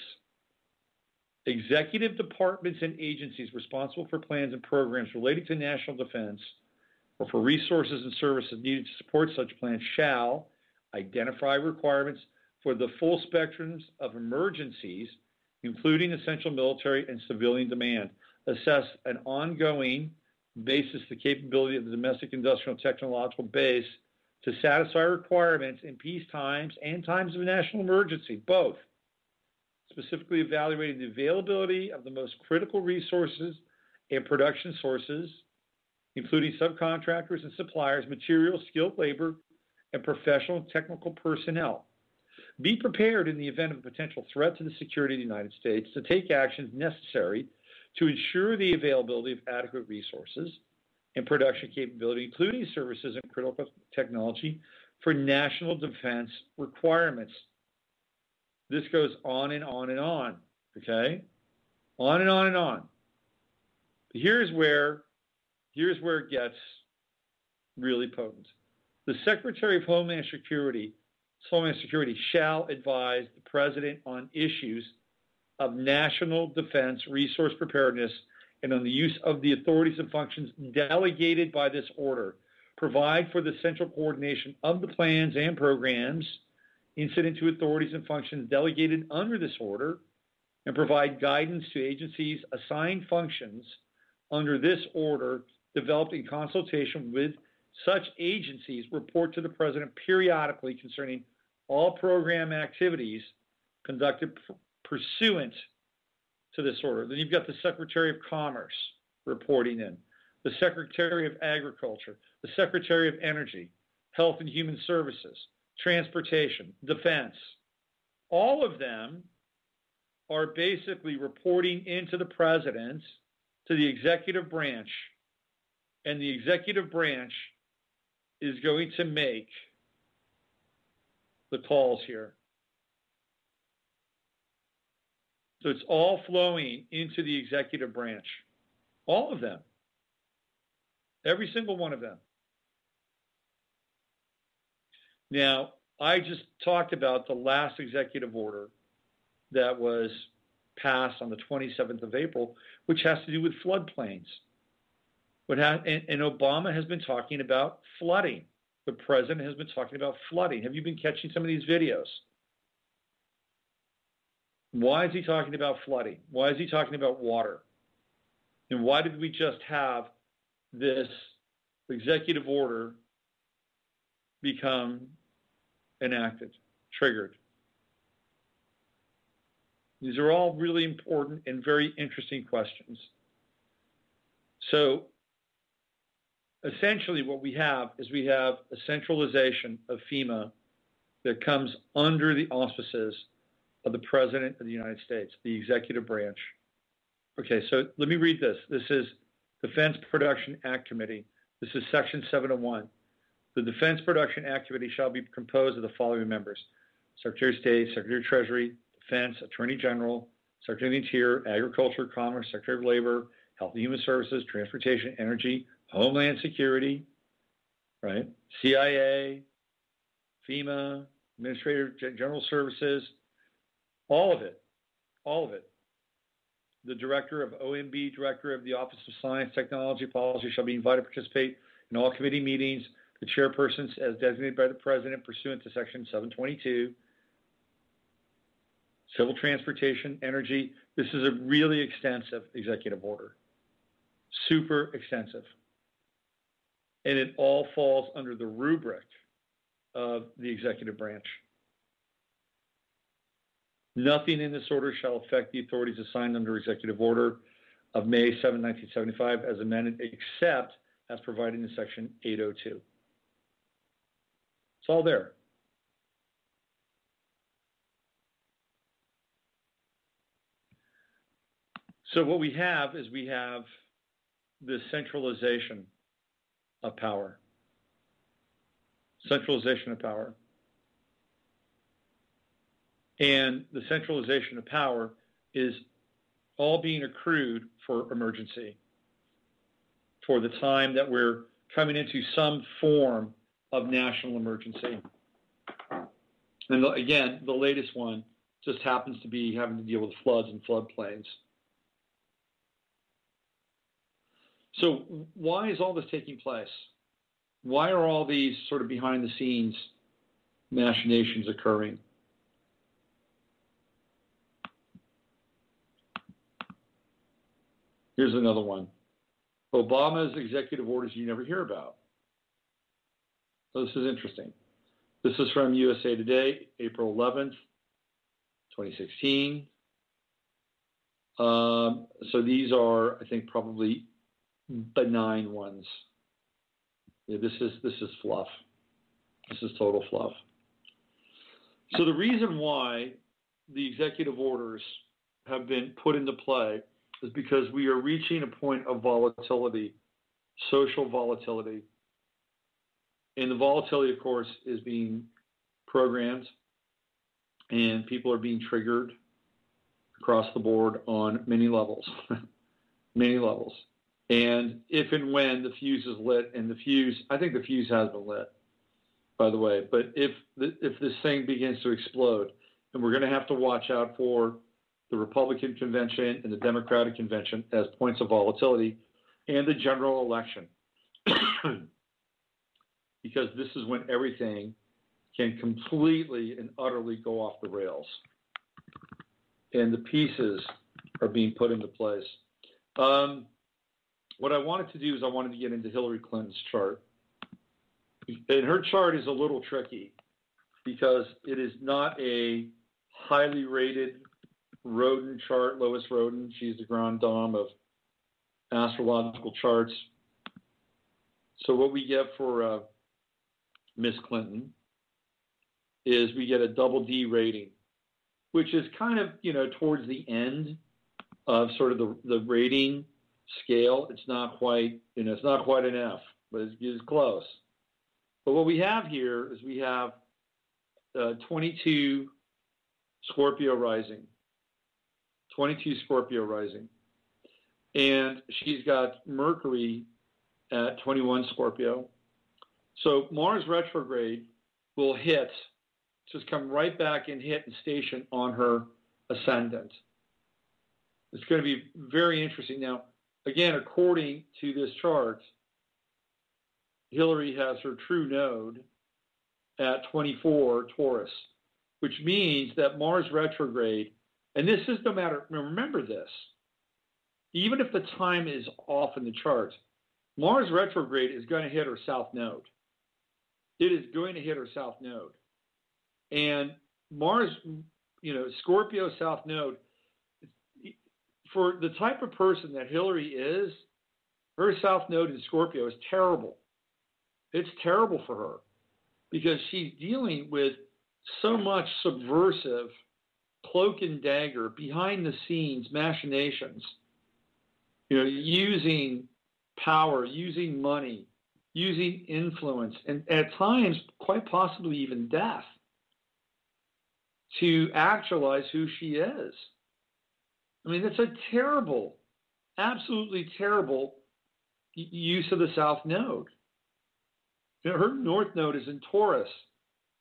Speaker 2: Executive departments and agencies responsible for plans and programs relating to national defense or for resources and services needed to support such plans shall identify requirements for the full spectrums of emergencies, including essential military and civilian demand, assess an ongoing basis the capability of the domestic industrial and technological base to satisfy requirements in peace times and times of national emergency, both. Specifically evaluating the availability of the most critical resources and production sources, including subcontractors and suppliers, materials, skilled labor, and professional and technical personnel. Be prepared in the event of a potential threat to the security of the United States to take actions necessary to ensure the availability of adequate resources and production capability, including services and critical technology for national defense requirements. This goes on and on and on, okay? On and on and on. But here's where it gets really potent. The Secretary of Homeland Security shall advise the President on issues of national defense resource preparedness and on the use of the authorities and functions delegated by this order. Provide for the central coordination of the plans and programs incident to authorities and functions delegated under this order, and provide guidance to agencies assigned functions under this order developed in consultation with such agencies. Report to the President periodically concerning all program activities conducted pursuant to this order. Then you've got the Secretary of Commerce reporting in, the Secretary of Agriculture, the Secretary of Energy, Health and Human Services, Transportation, Defense. All of them are basically reporting into the President, to the executive branch, and the executive branch is going to make the calls here. So it's all flowing into the executive branch. All of them. Every single one of them. Now, I just talked about the last executive order that was passed on the 27th of April, which has to do with floodplains. And Obama has been talking about flooding. The President has been talking about flooding. Have you been catching some of these videos? Why is he talking about flooding? Why is he talking about water? And why did we just have this executive order become enacted, triggered? These are all really important and very interesting questions. So essentially what we have is we have a centralization of FEMA that comes under the auspices of the President of the United States, the executive branch. Okay, so let me read this. This is Defense Production Act Committee. This is Section 701. The Defense Production Act Committee shall be composed of the following members: Secretary of State, Secretary of Treasury, Defense, Attorney General, Secretary of the Interior, Agriculture, Commerce, Secretary of Labor, Health and Human Services, Transportation, Energy, Homeland Security, right? CIA, FEMA, Administrative General Services, all of it, all of it. The Director of OMB, Director of the Office of Science, Technology, Policy shall be invited to participate in all committee meetings. The chairpersons as designated by the President pursuant to Section 722. Civil Transportation, Energy. This is a really extensive executive order. Super extensive. And it all falls under the rubric of the executive branch. Nothing in this order shall affect the authorities assigned under Executive Order of May 7, 1975, as amended, except as provided in Section 802. It's all there. So what we have is we have the centralization of power. Centralization of power. And the centralization of power is all being accrued for emergency, for the time that we're coming into some form of national emergency. And again, the latest one just happens to be having to deal with floods and floodplains. So why is all this taking place? Why are all these sort of behind the scenes machinations occurring? Here's another one. Obama's executive orders you never hear about. So this is interesting. This is from USA Today, April 11th, 2016. So these are, I think, probably benign ones. Yeah, this is fluff. This is total fluff. So the reason why the executive orders have been put into play is because we are reaching a point of volatility, social volatility. And the volatility, of course, is being programmed, and people are being triggered across the board on many levels, many levels. And if and when the fuse is lit, and I think the fuse has been lit, by the way, but if this thing begins to explode, and we're going to have to watch out for the Republican convention and the Democratic convention as points of volatility, and the general election, because this is when everything can completely and utterly go off the rails, and the pieces are being put into place. What I wanted to do is I wanted to get into Hillary Clinton's chart. And her chart is a little tricky because it is not a highly rated Rodin chart, Lois Rodin. She's the grande dame of astrological charts. So what we get for Miss Clinton is we get a double D rating, which is kind of, towards the end of sort of the rating scale. It's not quite, it's not quite an F, but it's close. But what we have here is we have 22 Scorpio rising. 22 Scorpio rising. And she's got Mercury at 21 Scorpio. So Mars retrograde will just come right back and hit and station on her ascendant. It's going to be very interesting. Now, again, according to this chart, Hillary has her true node at 24 Taurus, which means that Mars retrograde, and this is no matter, remember this, even if the time is off in the chart, Mars retrograde is going to hit her south node. It is going to hit her south node. And Mars, Scorpio south node, for the type of person that Hillary is, her south node in Scorpio is terrible. It's terrible for her because she's dealing with so much subversive, cloak and dagger, behind the scenes machinations, using power, using money, using influence, and at times, quite possibly even death, to actualize who she is. I mean, it's a terrible, absolutely terrible use of the south node. Her north node is in Taurus,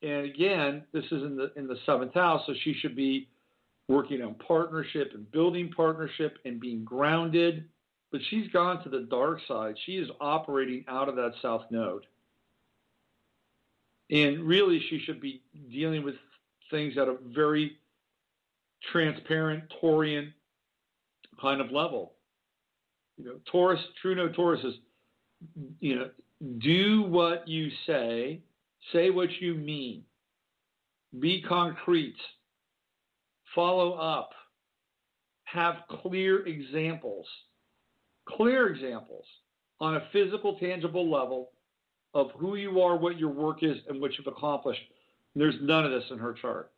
Speaker 2: and again, this is in the seventh house, so she should be working on partnership and building partnership and being grounded. But she's gone to the dark side. She is operating out of that south node, and really, she should be dealing with things at a very transparent Taurian kind of level. Taurus, true node Taurus is, do what you say what you mean, be concrete, follow up, have clear examples on a physical, tangible level of who you are, what your work is, and what you've accomplished. And there's none of this in her chart.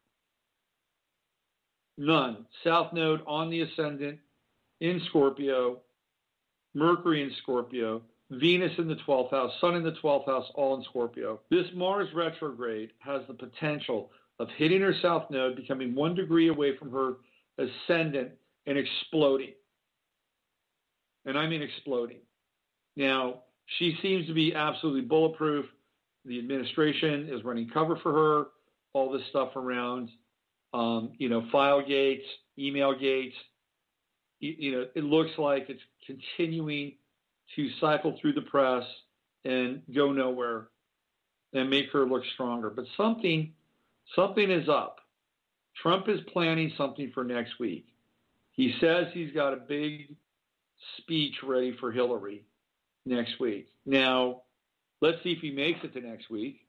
Speaker 2: None. South node on the ascendant in Scorpio, Mercury in Scorpio, Venus in the 12th house, Sun in the 12th house, all in Scorpio. This Mars retrograde has the potential of hitting her south node, becoming 1 degree away from her ascendant, and exploding. And I mean exploding. Now, she seems to be absolutely bulletproof. The administration is running cover for her, all this stuff around, file gates, email gates. It looks like it's continuing to cycle through the press and go nowhere and make her look stronger. But something is up. Trump is planning something for next week. He says he's got a big speech ready for Hillary. next week. Now, let's see if he makes it to next week.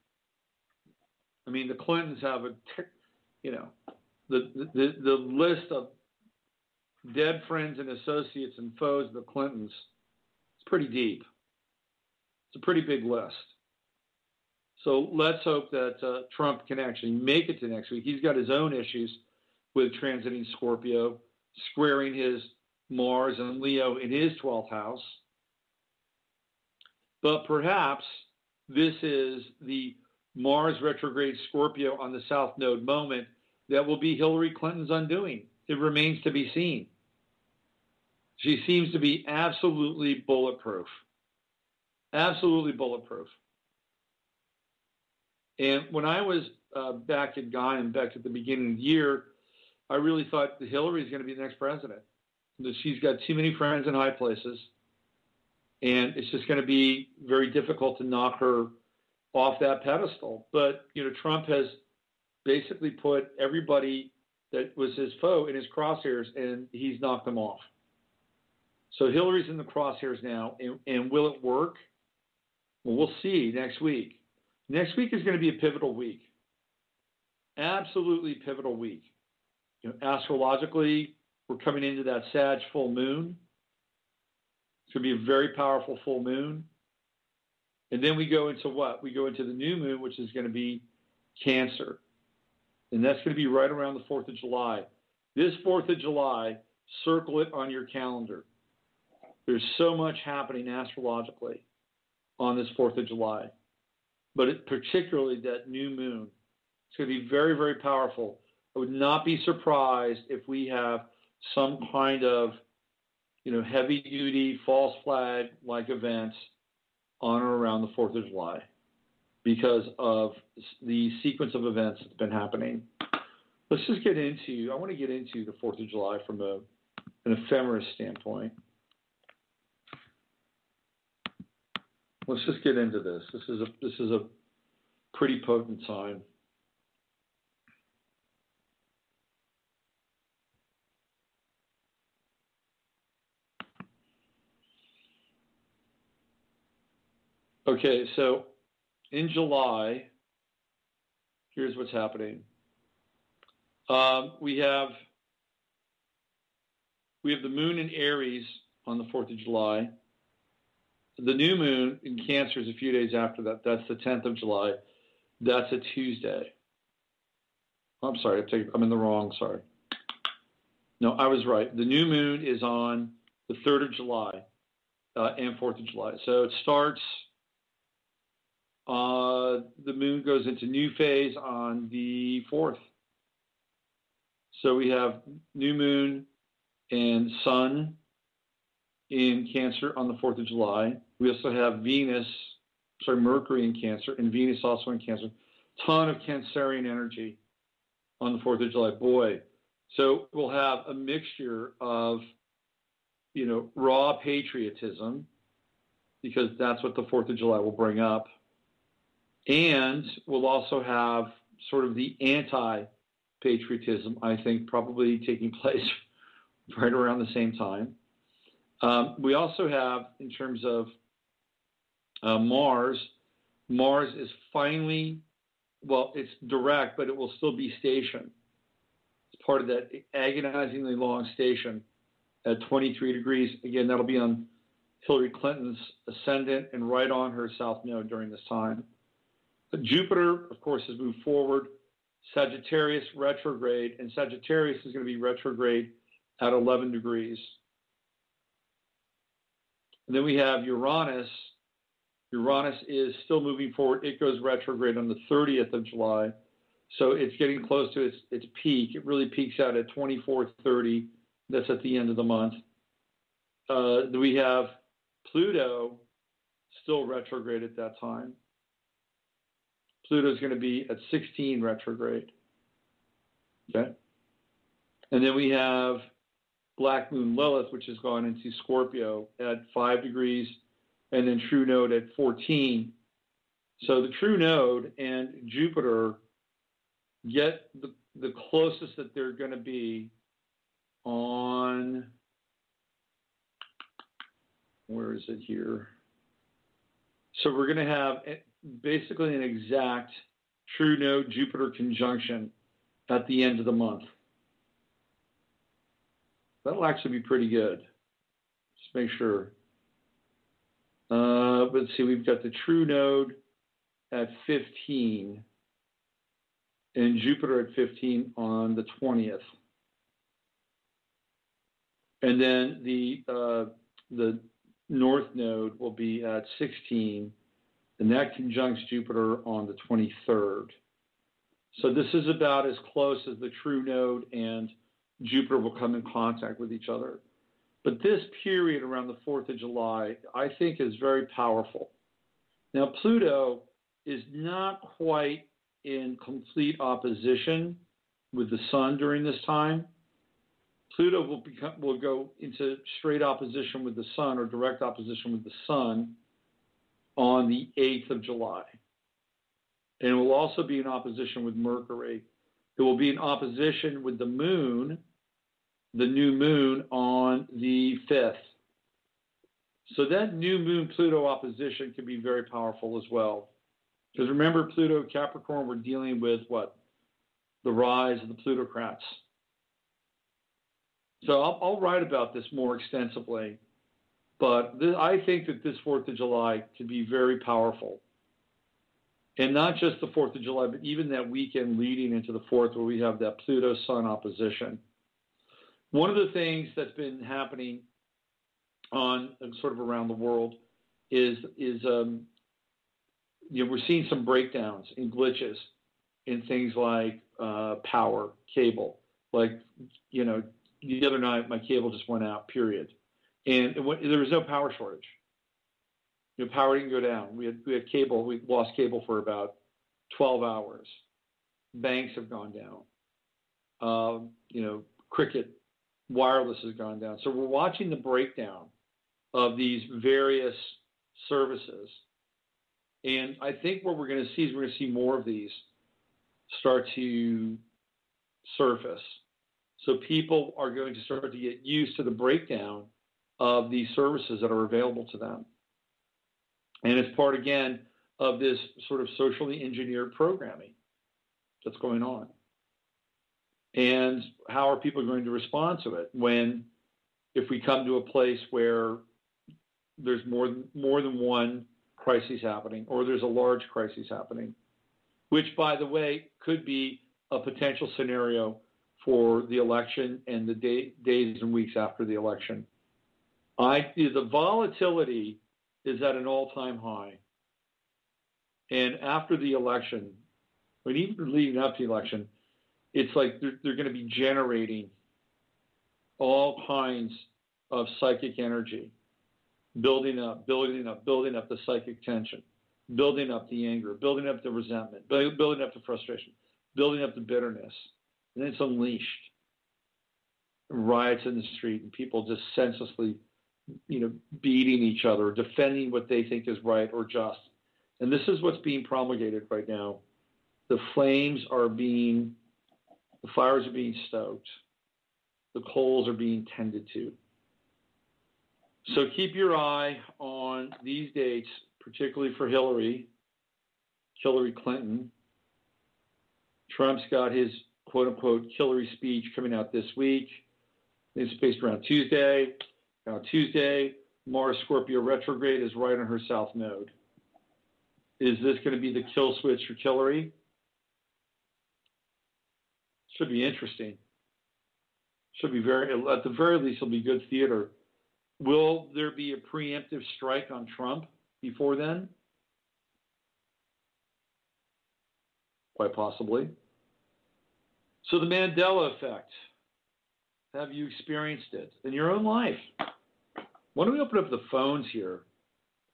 Speaker 2: I mean, the Clintons have the list of dead friends and associates and foes of the Clintons. It's pretty deep. It's a pretty big list. So let's hope that Trump can actually make it to next week. He's got his own issues with transiting Scorpio, squaring his Mars and Leo in his 12th house. But perhaps this is the Mars retrograde Scorpio on the South Node moment that will be Hillary Clinton's undoing. It remains to be seen. She seems to be absolutely bulletproof. Absolutely bulletproof. And when I was back at Guyana, back at the beginning of the year, I really thought that Hillary is going to be the next president. That she's got too many friends in high places, and it's just going to be very difficult to knock her off that pedestal. But Trump has basically put everybody that was his foe in his crosshairs, and he's knocked them off. So Hillary's in the crosshairs now, and will it work? Well, we'll see next week. Next week is going to be a pivotal week. Absolutely pivotal week. Astrologically, we're coming into that Sag full moon. It's going to be a very powerful full moon. And then we go into what? We go into the new moon, which is going to be Cancer. And that's going to be right around the 4th of July. This 4th of July, circle it on your calendar. There's so much happening astrologically on this 4th of July. But particularly that new moon. It's going to be very, very powerful. I would not be surprised if we have some kind of, heavy-duty false flag-like events on or around the 4th of July because of the sequence of events that's been happening. I want to get into the 4th of July from an ephemeris standpoint. Let's just get into this. This is a pretty potent sign. Okay, so in July, here's what's happening. We have the moon in Aries on the 4th of July. The new moon in Cancer is a few days after that. That's the 10th of July. That's a Tuesday. I'm sorry, I'm in the wrong, sorry. No, I was right. The new moon is on the 3rd of July and 4th of July. So it starts, the moon goes into new phase on the 4th. So we have new moon and sun in Cancer on the 4th of July. We also have Mercury in Cancer, and Venus also in Cancer. Ton of Cancerian energy on the 4th of July. Boy. So we'll have a mixture of, raw patriotism, because that's what the 4th of July will bring up. And we'll also have sort of the anti-patriotism, I think, probably taking place right around the same time. We also have, in terms of Mars is finally, it's direct, but it will still be stationed. It's part of that agonizingly long station at 23 degrees. Again, that'll be on Hillary Clinton's ascendant and right on her South Node during this time. Jupiter, of course, has moved forward. Sagittarius retrograde, and Sagittarius is going to be retrograde at 11 degrees. And then we have Uranus. Uranus is still moving forward. It goes retrograde on the 30th of July. So it's getting close to its peak. It really peaks out at 24:30. That's at the end of the month. We have Pluto still retrograde at that time. Pluto's going to be at 16 retrograde. Okay? And then we have Black Moon Lilith, which has gone into Scorpio at 5 degrees, and then True Node at 14. So the True Node and Jupiter get the closest that they're going to be on, where is it here? So we're going to have basically an exact true node Jupiter conjunction at the end of the month. That'll actually be pretty good. Just make sure. Let's see, we've got the true node at 15 and Jupiter at 15 on the 20th. And then the north node will be at 16, and that conjuncts Jupiter on the 23rd. So this is about as close as the true node and Jupiter will come in contact with each other. But this period around the 4th of July, I think, is very powerful. Now, Pluto is not quite in complete opposition with the Sun during this time. Pluto will go into straight opposition with the Sun or direct opposition with the Sun on the 8th of July. And it will also be in opposition with Mercury. It will be in opposition with the Moon, the new Moon, on the 5th. So that new Moon-Pluto opposition can be very powerful as well. Because remember, Pluto, Capricorn, we're dealing with what? The rise of the plutocrats. So I'll write about this more extensively, but I think that this 4th of July could be very powerful. And not just the 4th of July, but even that weekend leading into the 4th where we have that Pluto-Sun opposition. One of the things that's been happening on sort of around the world is we're seeing some breakdowns and glitches in things like power, cable. Like, the other night, my cable just went out, period. And there was no power shortage. Power didn't go down. We had cable. We lost cable for about 12 hours. Banks have gone down. Cricket wireless has gone down. So we're watching the breakdown of these various services. And I think what we're going to see is we're going to see more of these start to surface. So people are going to start to get used to the breakdown of these services that are available to them. And it's part, again, of this sort of socially engineered programming that's going on. And how are people going to respond to it if we come to a place where there's more than one crisis happening, or there's a large crisis happening, which, by the way, could be a potential scenario for the election and the days and weeks after the election. The volatility is at an all-time high. And after the election, but even leading up to the election, it's like they're going to be generating all kinds of psychic energy, building up the psychic tension, building up the anger, building up the resentment, building up the frustration, building up the bitterness. And then it's unleashed. Riots in the street and people just senselessly, beating each other, defending what they think is right or just. And this is what's being promulgated right now. The fires are being stoked. The coals are being tended to. So keep your eye on these dates, particularly for Hillary Clinton. Trump's got his quote-unquote Hillary speech coming out this week. It's based around Tuesday. Now Tuesday, Mars Scorpio retrograde is right on her south node. Is this going to be the kill switch for Hillary? Should be interesting. Should be at the very least, it'll be good theater. Will there be a preemptive strike on Trump before then? Quite possibly. So the Mandela Effect. Have you experienced it in your own life? Why don't we open up the phones here?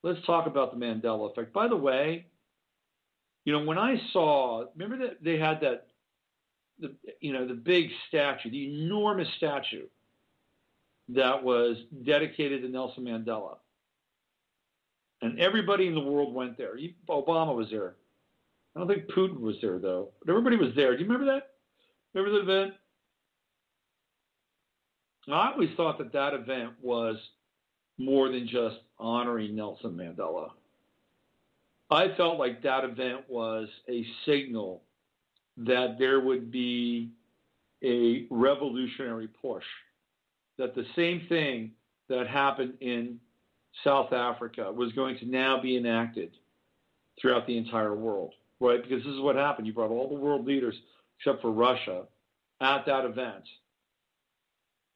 Speaker 2: Let's talk about the Mandela Effect. By the way, when I saw, remember that they had the big statue, the enormous statue that was dedicated to Nelson Mandela. And everybody in the world went there. Obama was there. I don't think Putin was there, though. But everybody was there. Do you remember that? Remember the event? I always thought that event was more than just honoring Nelson Mandela. I felt like that event was a signal that there would be a revolutionary push, that the same thing that happened in South Africa was going to now be enacted throughout the entire world, right? Because this is what happened. You brought all the world leaders, except for Russia, at that event.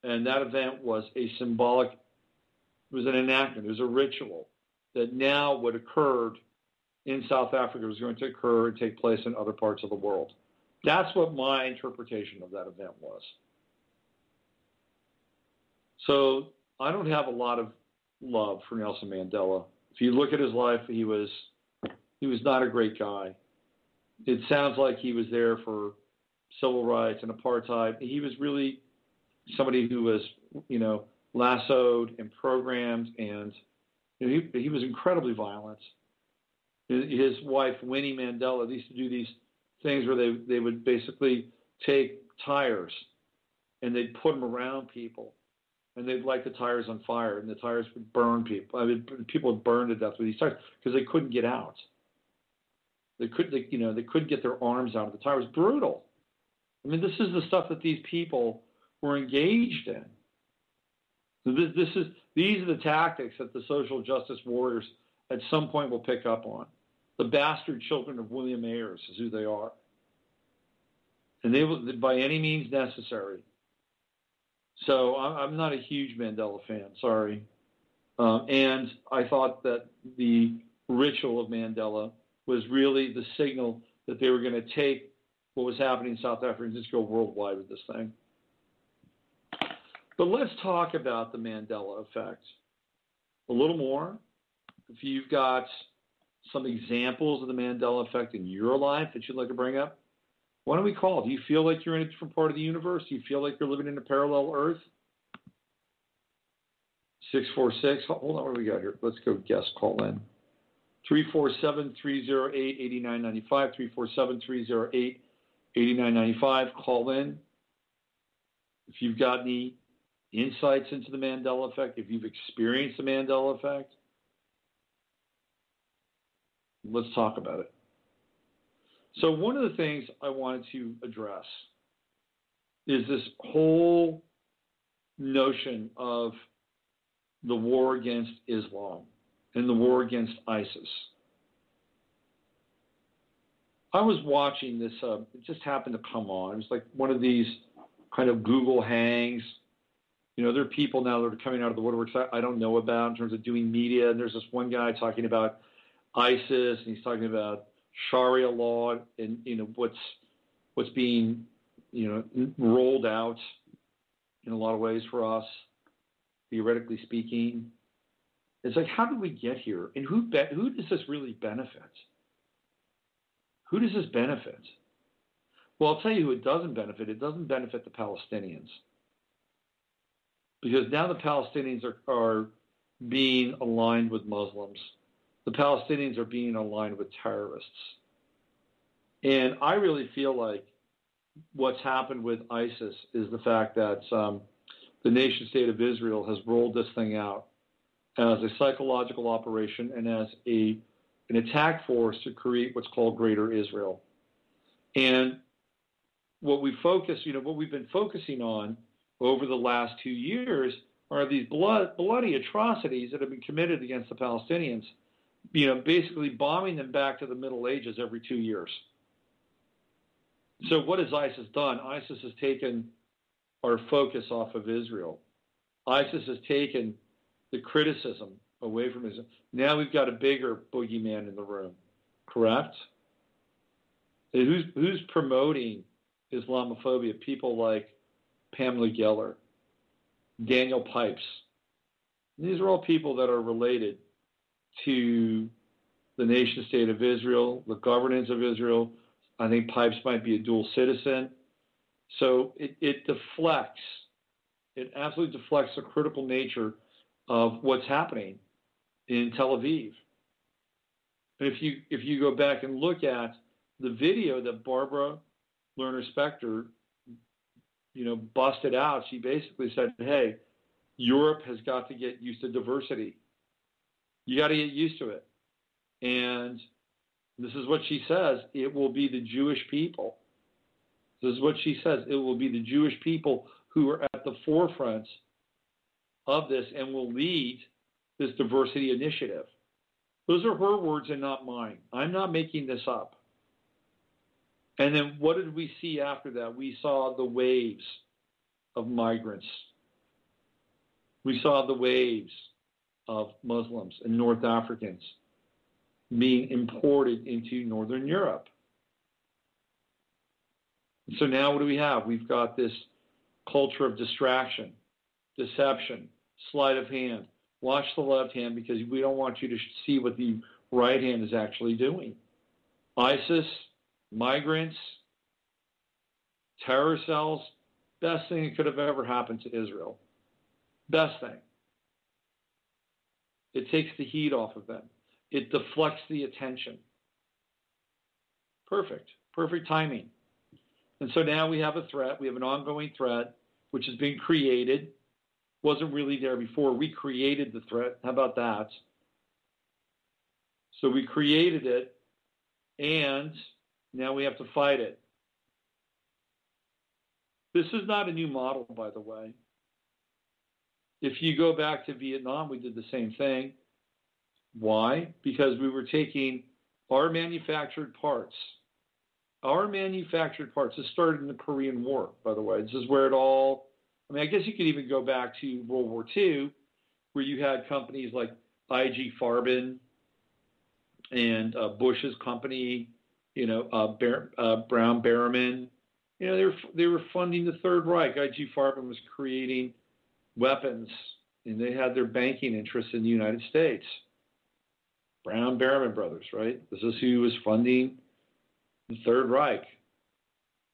Speaker 2: And that event was a symbolic, it was an enactment, it was a ritual that now what occurred in South Africa was going to occur and take place in other parts of the world. That's what my interpretation of that event was. So I don't have a lot of love for Nelson Mandela. If you look at his life, he was not a great guy. It sounds like he was there for civil rights and apartheid. He was really somebody who was, lassoed and programmed, and he was incredibly violent. His wife, Winnie Mandela, they used to do these things where they would basically take tires and they'd put them around people, and they'd light the tires on fire, and the tires would burn people. I mean, people would burn to death with these tires because they couldn't get out. They couldn't get their arms out of the tire. It was brutal. I mean, this is the stuff that these people were engaged in. So these are the tactics that the social justice warriors at some point will pick up on. The bastard children of William Ayers is who they are. And they will, by any means necessary. So I'm not a huge Mandela fan, sorry. And I thought that the ritual of Mandela was really the signal that they were going to take what was happening in South Africa and just go worldwide with this thing. But let's talk about the Mandela effect a little more. If you've got some examples of the Mandela effect in your life that you'd like to bring up, why don't we call? Do you feel like you're in a different part of the universe? Do you feel like you're living in a parallel Earth? 646. Hold on, what do we got here? Let's go guest call in. 347-308-8995. 347-308-8995. Call in. If you've got any insights into the Mandela effect, if you've experienced the Mandela effect, let's talk about it. So one of the things I wanted to address is this whole notion of the war against Islam and the war against ISIS. I was watching this, it just happened to come on. It was like one of these kind of Google hangs. There are people now that are coming out of the woodworks I don't know about in terms of doing media. And there's this one guy talking about ISIS, and he's talking about Sharia law and what's being rolled out in a lot of ways for us, theoretically speaking. It's like, how did we get here? And who does this really benefit? Who does this benefit? Well, I'll tell you who it doesn't benefit. It doesn't benefit the Palestinians. Because now the Palestinians are being aligned with Muslims. The Palestinians are being aligned with terrorists. And I really feel like what's happened with ISIS is the fact that the nation state of Israel has rolled this thing out as a psychological operation and as an attack force to create what's called Greater Israel. And what we've been focusing on over the last 2 years are these bloody atrocities that have been committed against the Palestinians, basically bombing them back to the Middle Ages every 2 years. So what has ISIS done? ISIS has taken our focus off of Israel. ISIS has taken the criticism away from Israel. Now we've got a bigger boogeyman in the room, correct? And who's promoting Islamophobia? People like Pamela Geller, Daniel Pipes. These are all people that are related to the nation state of Israel, the governance of Israel. I think Pipes might be a dual citizen. So it deflects, it absolutely deflects the critical nature of what's happening in Tel Aviv. And if you go back and look at the video that Barbara Lerner Specter, busted out, she basically said, hey, Europe has got to get used to diversity. You got to get used to it. And This is what she says. It will be the Jewish people. This is what she says. It will be the Jewish people who are at the forefront of this and will lead this diversity initiative. Those are her words and not mine. I'm not making this up. And then what did we see after that? We saw the waves of migrants. We saw the waves of Muslims and North Africans being imported into Northern Europe. So now what do we have? We've got this culture of distraction, deception, sleight of hand. Watch the left hand because we don't want you to see what the right hand is actually doing. ISIS, migrants, terror cells, best thing that could have ever happened to Israel. Best thing. It takes the heat off of them. It deflects the attention. Perfect. Perfect timing. And so now we have a threat. We have an ongoing threat, which is being created. Wasn't really there before. We created the threat. How about that? So we created it, and now we have to fight it. This is not a new model, by the way. If you go back to Vietnam, we did the same thing. Why? Because we were taking our manufactured parts. This started in the Korean War, by the way. This is where it all, I guess you could even go back to World War II, where you had companies like IG Farben and Bush's company, Brown Behrman. They were funding the Third Reich. IG Farben was creating weapons, and they had their banking interests in the United States. Brown Behrman brothers, right? This is who was funding the Third Reich.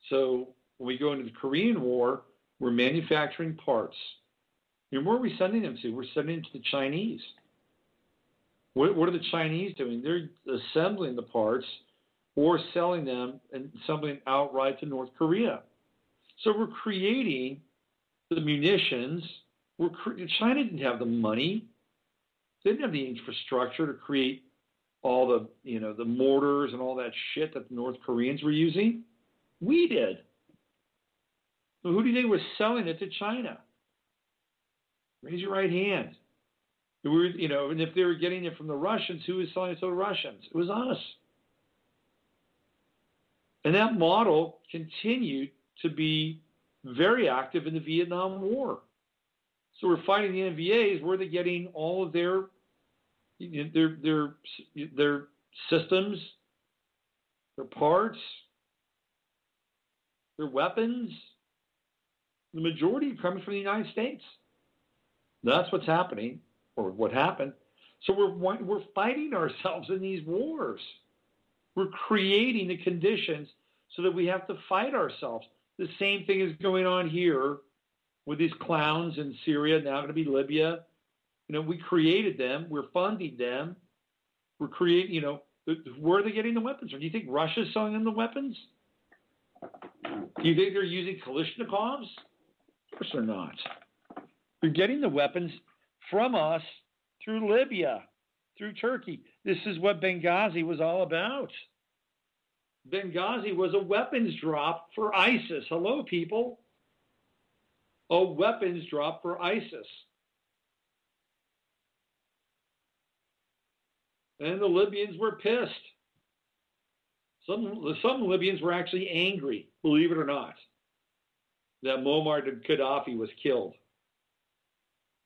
Speaker 2: So when we go into the Korean War, we're manufacturing parts. And where are we sending them to? We're sending them to the Chinese. What are the Chinese doing? They're assembling the parts or selling them and assembling outright to North Korea. So we're creating the munitions. China didn't have the money. They didn't have the infrastructure to create all the mortars and all that shit that the North Koreans were using. We did. So who do you think was selling it to China? Raise your right hand. And if they were getting it from the Russians, who was selling it to the Russians? It was us. And that model continued to be very active in the Vietnam War. So we're fighting the NVAs. Where are they getting all of their systems, their parts, their weapons? The majority are coming from the United States. That's what's happening, or what happened. So we're fighting ourselves in these wars. We're creating the conditions so that we have to fight ourselves. The same thing is going on here with these clowns in Syria, now going to be Libya. We created them. We're funding them. We're creating, where are they getting the weapons from? Do you think Russia's selling them the weapons? Do you think they're using Kalashnikovs? Of course they're not. They're getting the weapons from us through Libya, through Turkey. This is what Benghazi was all about. Benghazi was a weapons drop for ISIS. Hello, people. A weapons drop for ISIS. And the Libyans were pissed. Some Libyans were actually angry, believe it or not, that Muammar Gaddafi was killed.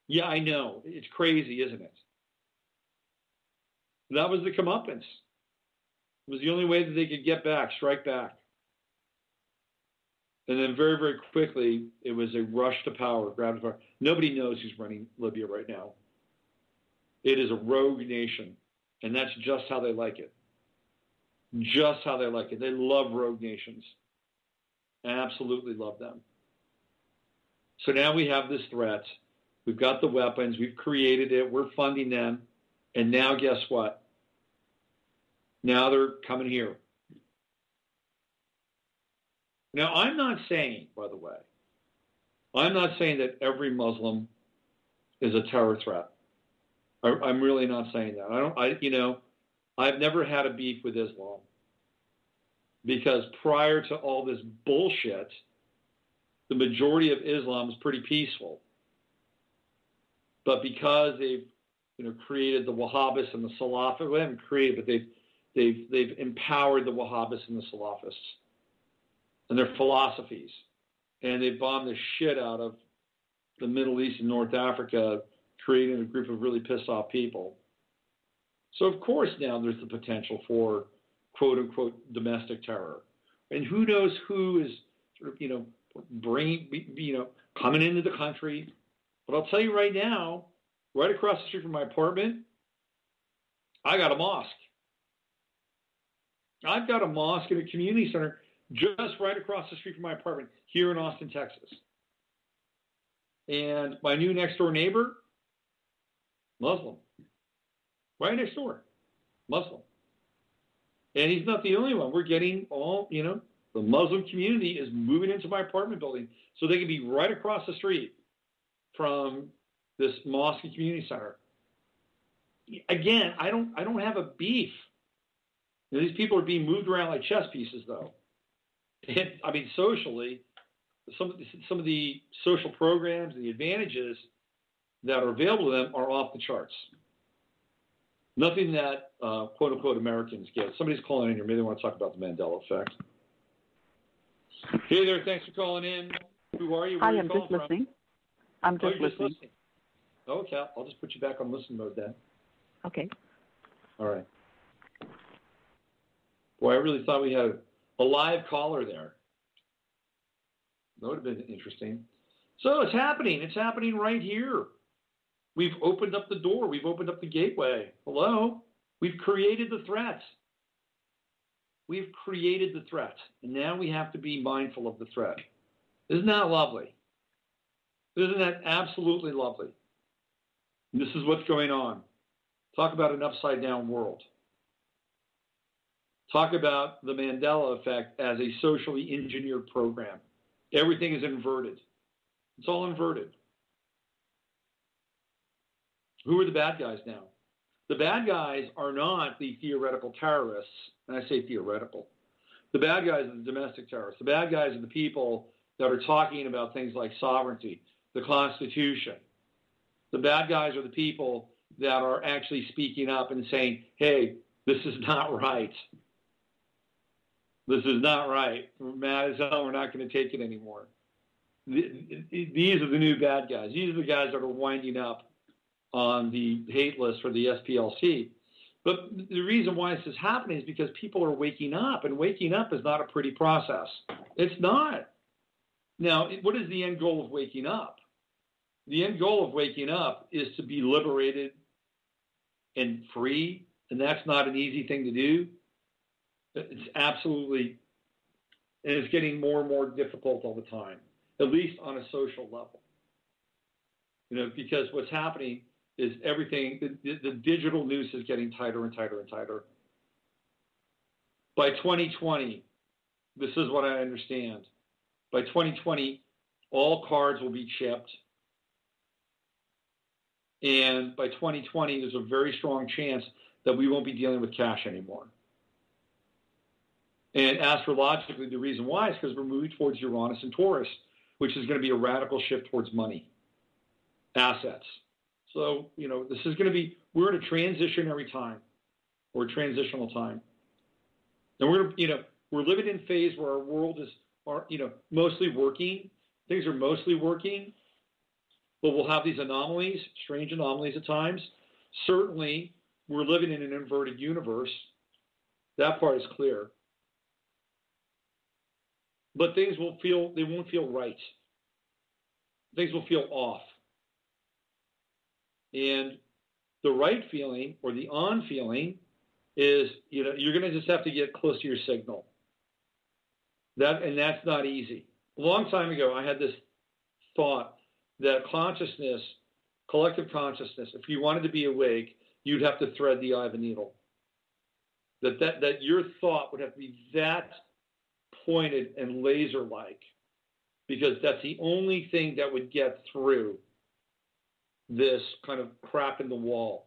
Speaker 2: Yeah, I know. It's crazy, isn't it? That was the comeuppance. It was the only way that they could get back, strike back. And then very, very quickly, it was a rush to power, grab to power. Nobody knows who's running Libya right now. It is a rogue nation, and that's just how they like it. Just how they like it. They love rogue nations. Absolutely love them. So now we have this threat. We've got the weapons. We've created it. We're funding them. And now guess what? Now they're coming here. Now, I'm not saying, by the way, I'm not saying that every Muslim is a terror threat. I'm really not saying that. I've never had a beef with Islam because prior to all this bullshit, the majority of Islam is pretty peaceful. But because they've created the Wahhabists and the Salafists, well, they haven't created, but they've empowered the Wahhabists and the Salafists and their philosophies, and they've bombed the shit out of the Middle East and North Africa, creating a group of really pissed off people. So of course now there's the potential for quote unquote domestic terror, and who knows who is coming into the country. But I'll tell you right now, right across the street from my apartment, I got a mosque. I've got a mosque in a community center just right across the street from my apartment here in Austin, Texas. And my new next door neighbor, Muslim. Right next door, Muslim. And he's not the only one. We're getting all, the Muslim community is moving into my apartment building so they can be right across the street from this mosque and community center. Again, I don't have a beef. These people are being moved around like chess pieces, though. And, socially, some of the social programs and the advantages that are available to them are off the charts. Nothing that quote unquote Americans get. Somebody's calling in here. Maybe they want to talk about the Mandela Effect. Hey there, thanks for calling in. Who are you? Where
Speaker 3: Hi,
Speaker 2: are you
Speaker 3: I'm
Speaker 2: calling
Speaker 3: just listening. I'm just listening.
Speaker 2: Okay, I'll just put you back on listen mode then.
Speaker 3: Okay.
Speaker 2: All right. Boy, I really thought we had a live caller there. That would have been interesting. So it's happening. It's happening right here. We've opened up the door. We've opened up the gateway. Hello? We've created the threat. We've created the threat. And now we have to be mindful of the threat. Isn't that lovely? Isn't that absolutely lovely? And this is what's going on. Talk about an upside down world. Talk about the Mandela Effect as a socially engineered program. Everything is inverted. It's all inverted. Who are the bad guys now? The bad guys are not the theoretical terrorists, and I say theoretical. The bad guys are the domestic terrorists. The bad guys are the people that are talking about things like sovereignty, the Constitution. The bad guys are the people that are actually speaking up and saying, hey, this is not right. This is not right. We're mad as hell. We're not going to take it anymore. These are the new bad guys. These are the guys that are winding up on the hate list for the SPLC. But the reason why this is happening is because people are waking up, and waking up is not a pretty process. It's not. Now, what is the end goal of waking up? The end goal of waking up is to be liberated and free, and that's not an easy thing to do. It's absolutely, and it's getting more and more difficult all the time, at least on a social level. Because what's happening is everything, the digital noose is getting tighter and tighter and tighter. By 2020, this is what I understand. By 2020, all cards will be chipped. And by 2020, there's a very strong chance that we won't be dealing with cash anymore. And astrologically, the reason why is because we're moving towards Uranus and Taurus, which is going to be a radical shift towards money, assets. So, this is going to be, we're in a transitionary time, or a transitional time. And we're living in a phase where our world is, mostly working. Things are mostly working, but we'll have these anomalies, strange anomalies at times. Certainly, we're living in an inverted universe. That part is clear. But things won't feel right. Things will feel off. And the right feeling, or the on feeling, is, you're going to just have to get close to your signal. And that's not easy. A long time ago, I had this thought that consciousness, collective consciousness, if you wanted to be awake, you'd have to thread the eye of a needle. That your thought would have to be that pointed and laser-like, because that's the only thing that would get through this kind of crack in the wall,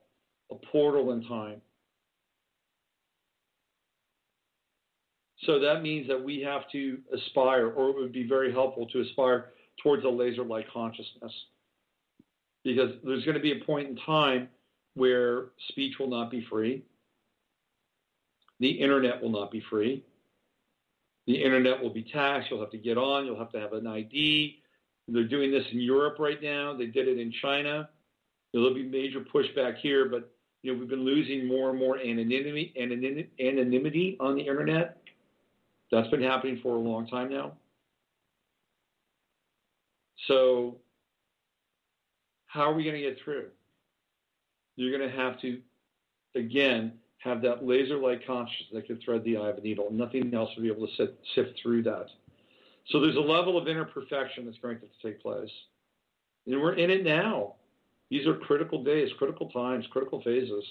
Speaker 2: a portal in time. So that means that we have to aspire, or it would be very helpful to aspire towards a laser-like consciousness. Because there's going to be a point in time where speech will not be free. The internet will not be free. The internet will be taxed. You'll have to get on. You'll have to have an ID. They're doing this in Europe right now. They did it in China. There'll be major pushback here, but we've been losing more and more anonymity on the internet. That's been happening for a long time now. So how are we going to get through? You're going to have to, again, have that laser-like consciousness that can thread the eye of a needle. Nothing else will be able to sift through that. So there's a level of inner perfection that's going to have to take place. And we're in it now. These are critical days, critical times, critical phases.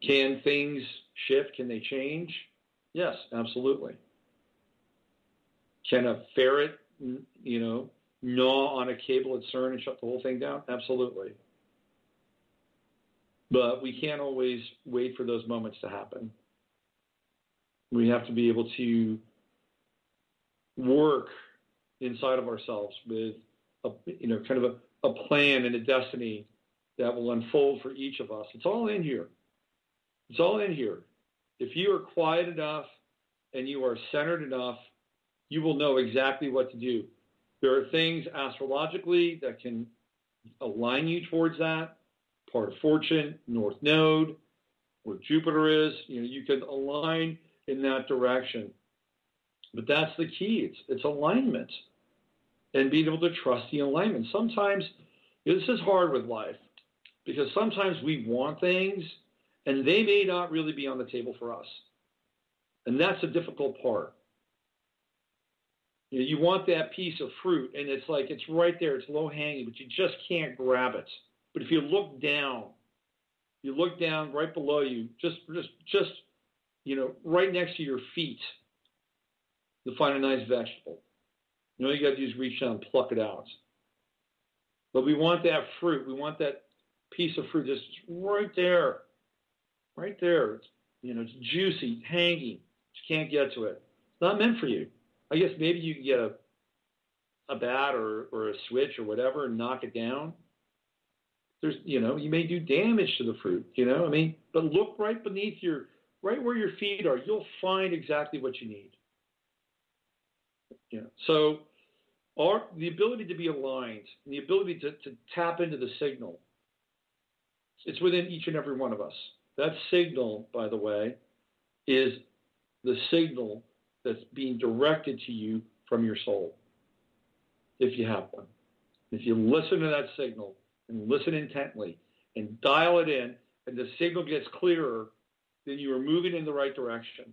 Speaker 2: Can things shift? Can they change? Yes, absolutely. Can a ferret, gnaw on a cable at CERN and shut the whole thing down? Absolutely. But we can't always wait for those moments to happen. We have to be able to work inside of ourselves with a plan and a destiny that will unfold for each of us. It's all in here. It's all in here. If you are quiet enough and you are centered enough, you will know exactly what to do. There are things astrologically that can align you towards that. Part of fortune, North Node, where Jupiter is, you can align in that direction. But that's the key. It's alignment and being able to trust the alignment. Sometimes, this is hard with life because sometimes we want things and they may not really be on the table for us. And that's a difficult part. You want that piece of fruit and it's like, it's right there, it's low hanging, but you just can't grab it. But if you look down right below you, just right next to your feet, you'll find a nice vegetable. All you got to do is reach down and pluck it out. But we want that fruit. We want that piece of fruit just right there. Right there. It's juicy, hanging. You can't get to it. It's not meant for you. I guess maybe you can get a bat or a switch or whatever and knock it down. There's, you may do damage to the fruit, but look right beneath right where your feet are, you'll find exactly what you need. So the ability to be aligned, and the ability to tap into the signal, it's within each and every one of us. That signal, by the way, is the signal that's being directed to you from your soul, if you have one. If you listen to that signal, and listen intently, and dial it in, and the signal gets clearer, then you are moving in the right direction.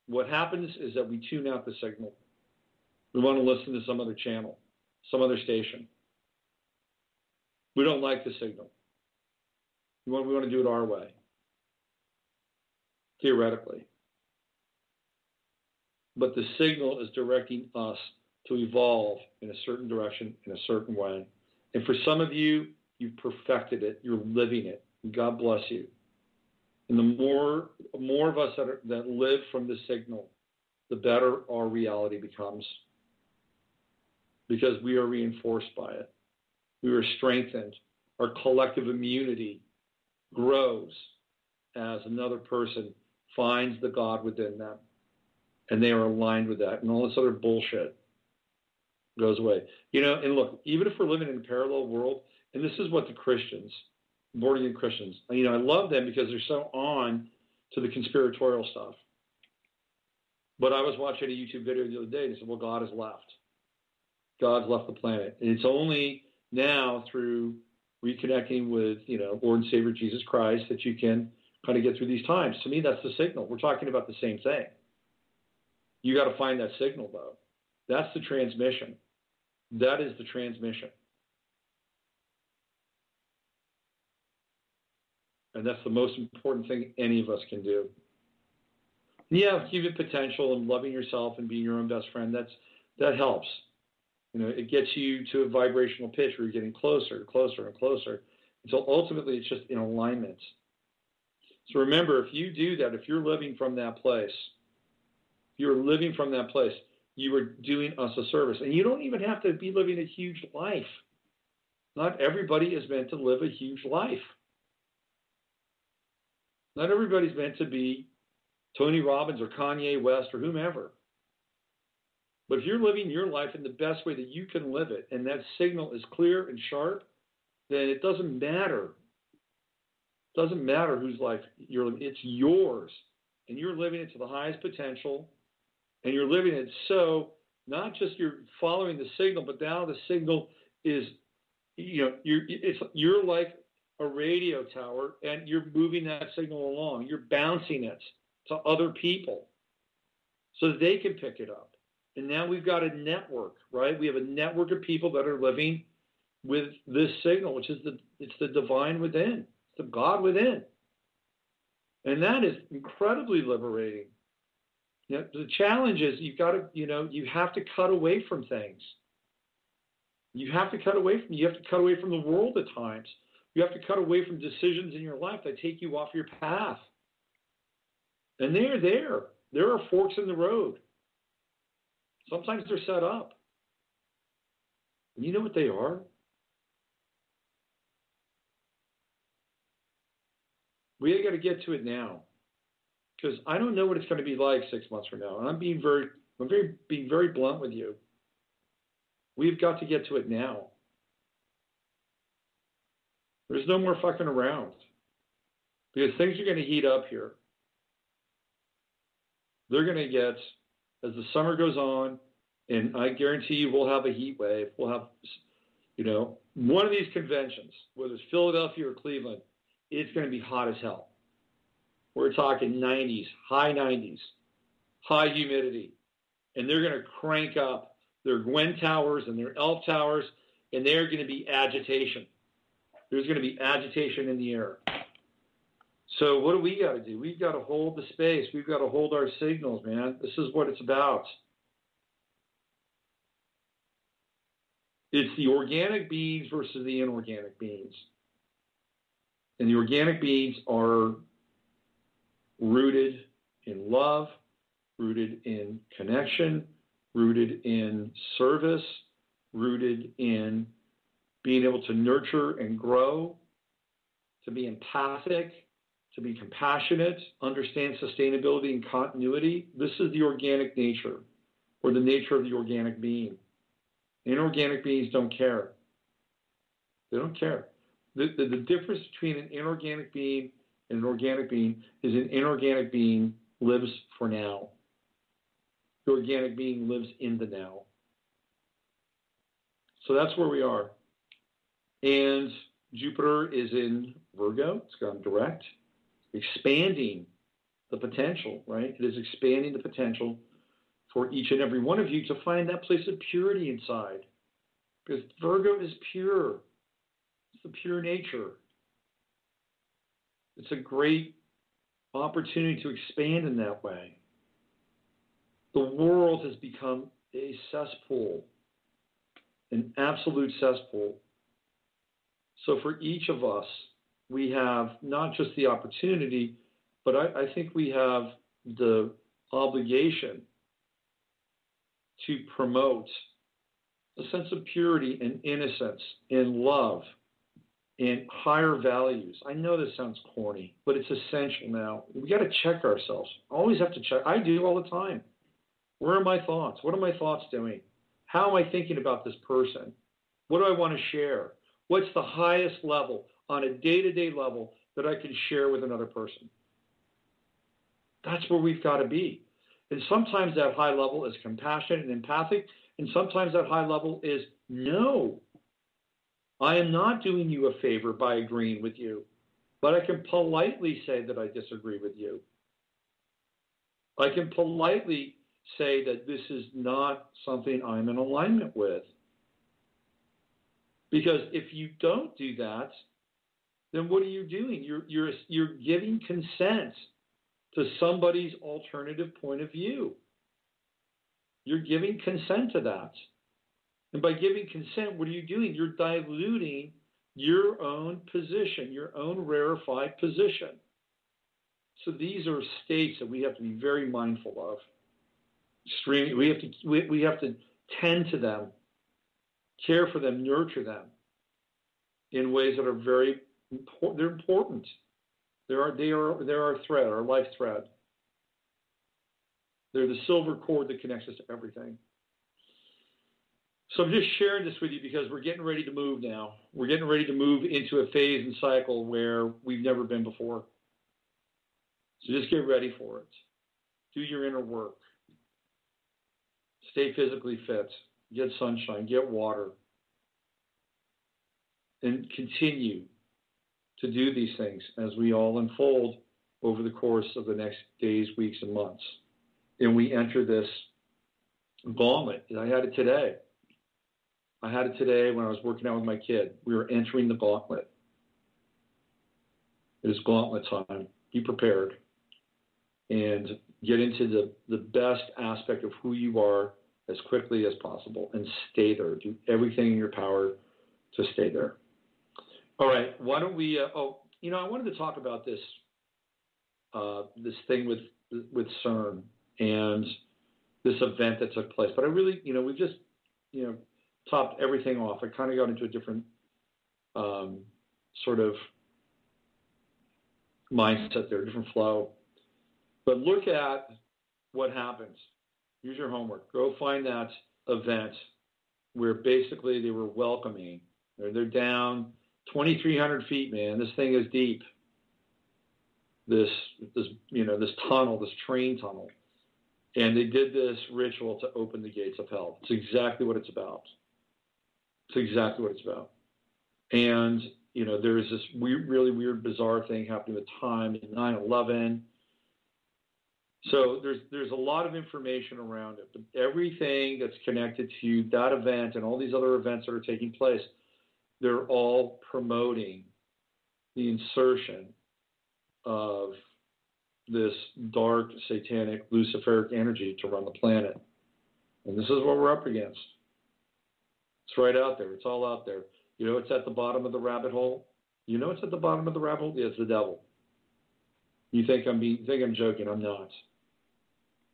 Speaker 2: What happens is that we tune out the signal. We want to listen to some other channel, some other station. We don't like the signal. We want to do it our way, theoretically. But the signal is directing us to evolve in a certain direction, in a certain way. And for some of you, you've perfected it. You're living it. God bless you. And the more of us that live from the signal, the better our reality becomes. Because we are reinforced by it. We are strengthened. Our collective immunity grows as another person finds the God within them. And they are aligned with that. And all this other bullshit goes away. And look, even if we're living in a parallel world, and this is what the Christians, born-again Christians, I love them because they're so on to the conspiratorial stuff. But I was watching a YouTube video the other day and they said, well, God has left. God's left the planet. And it's only now through reconnecting with, Lord and Savior Jesus Christ that you can kind of get through these times. To me, that's the signal. We're talking about the same thing. You got to find that signal, though. That's the transmission. That is the transmission. And that's the most important thing any of us can do. Yeah, keep it potential and loving yourself and being your own best friend. That helps. It gets you to a vibrational pitch where you're getting closer, closer, and closer. Until ultimately it's just in alignment. So remember, if you do that, if you're living from that place, you are doing us a service. And you don't even have to be living a huge life. Not everybody is meant to live a huge life. Not everybody's meant to be Tony Robbins or Kanye West or whomever. But if you're living your life in the best way that you can live it, and that signal is clear and sharp, then it doesn't matter. It doesn't matter whose life you're living. It's yours. And you're living it to the highest potential. And you're living it so, not just you're following the signal, but now the signal is, you're like a radio tower, and you're moving that signal along. You're bouncing it to other people so that they can pick it up. And now we've got a network, right? We have a network of people that are living with this signal, which is it's the divine within, it's the God within. And that is incredibly liberating. The challenge is you have to cut away from things. You have to cut away from the world at times. You have to cut away from decisions in your life that take you off your path. And they're there. There are forks in the road. Sometimes they're set up. And you know what they are? We got to get to it now. Because I don't know what it's going to be like 6 months from now. And I'm being very blunt with you. We've got to get to it now. There's no more fucking around. Because things are going to heat up here. They're going to get, as the summer goes on, and I guarantee you we'll have a heat wave. We'll have, one of these conventions, whether it's Philadelphia or Cleveland, it's going to be hot as hell. We're talking 90s, high 90s, high humidity. And they're going to crank up their Gwen towers and their Elf towers, and they're going to be agitation. There's going to be agitation in the air. So what do we got to do? We've got to hold the space. We've got to hold our signals, man. This is what it's about. It's the organic beings versus the inorganic beings. And the organic beings are rooted in love, rooted in connection, rooted in service, rooted in being able to nurture and grow, to be empathic, to be compassionate, understand sustainability and continuity. This is the organic nature, or the nature of the organic being. Inorganic beings don't care. They don't care. The difference between an inorganic being and an organic being is an inorganic being lives for now. The organic being lives in the now. So that's where we are. And Jupiter is in Virgo. It's gone direct, expanding the potential, right? It is expanding the potential for each and every one of you to find that place of purity inside. Because Virgo is pure. It's the pure nature. It's a great opportunity to expand in that way. The world has become a cesspool, an absolute cesspool. So for each of us, we have not just the opportunity, but I think we have the obligation to promote a sense of purity and innocence and love and higher values. I know this sounds corny, but it's essential now. We got to check ourselves. Always have to check. I do all the time. Where are my thoughts? What are my thoughts doing? How am I thinking about this person? What do I want to share? What's the highest level on a day-to-day level that I can share with another person? That's where we've got to be. And sometimes that high level is compassionate and empathic, and sometimes that high level is, no, I am not doing you a favor by agreeing with you, but I can politely say that I disagree with you. I can politely say that this is not something I'm in alignment with. Because if you don't do that, then what are you doing? You're giving consent to somebody's alternative point of view. You're giving consent to that. And by giving consent, what are you doing? You're diluting your own position, your own rarefied position. So these are states that we have to be very mindful of. We have to tend to them, care for them, nurture them in ways that are very important. They're important. They're our thread, our life thread. They're the silver cord that connects us to everything. So I'm just sharing this with you because we're getting ready to move now. We're getting ready to move into a phase and cycle where we've never been before. So just get ready for it. Do your inner work. Stay physically fit. Get sunshine. Get water. And continue to do these things as we all unfold over the course of the next days, weeks, and months. And we enter this gauntlet. I had it today. When I was working out with my kid. We were entering the gauntlet. It is gauntlet time. Be prepared. And get into the best aspect of who you are as quickly as possible and stay there. Do everything in your power to stay there. All right. Why don't we, I wanted to talk about this thing with CERN and this event that took place. But I really, we've just, topped everything off. I kind of got into a different sort of mindset there, different flow. But look at what happens. Here's your homework. Go find that event where basically they were welcoming. They're down 2,300 feet, man. This thing is deep. This tunnel, this train tunnel. And they did this ritual to open the gates of hell. It's exactly what it's about. And, there's this really weird, bizarre thing happening with time in 9/11. So there's a lot of information around it. But everything that's connected to that event and all these other events that are taking place, they're all promoting the insertion of this dark, satanic, Luciferic energy to run the planet. And this is what we're up against. It's right out there. It's all out there. It's at the bottom of the rabbit hole. It's at the bottom of the rabbit hole? Yeah, it's the devil. You think I'm joking. I'm not.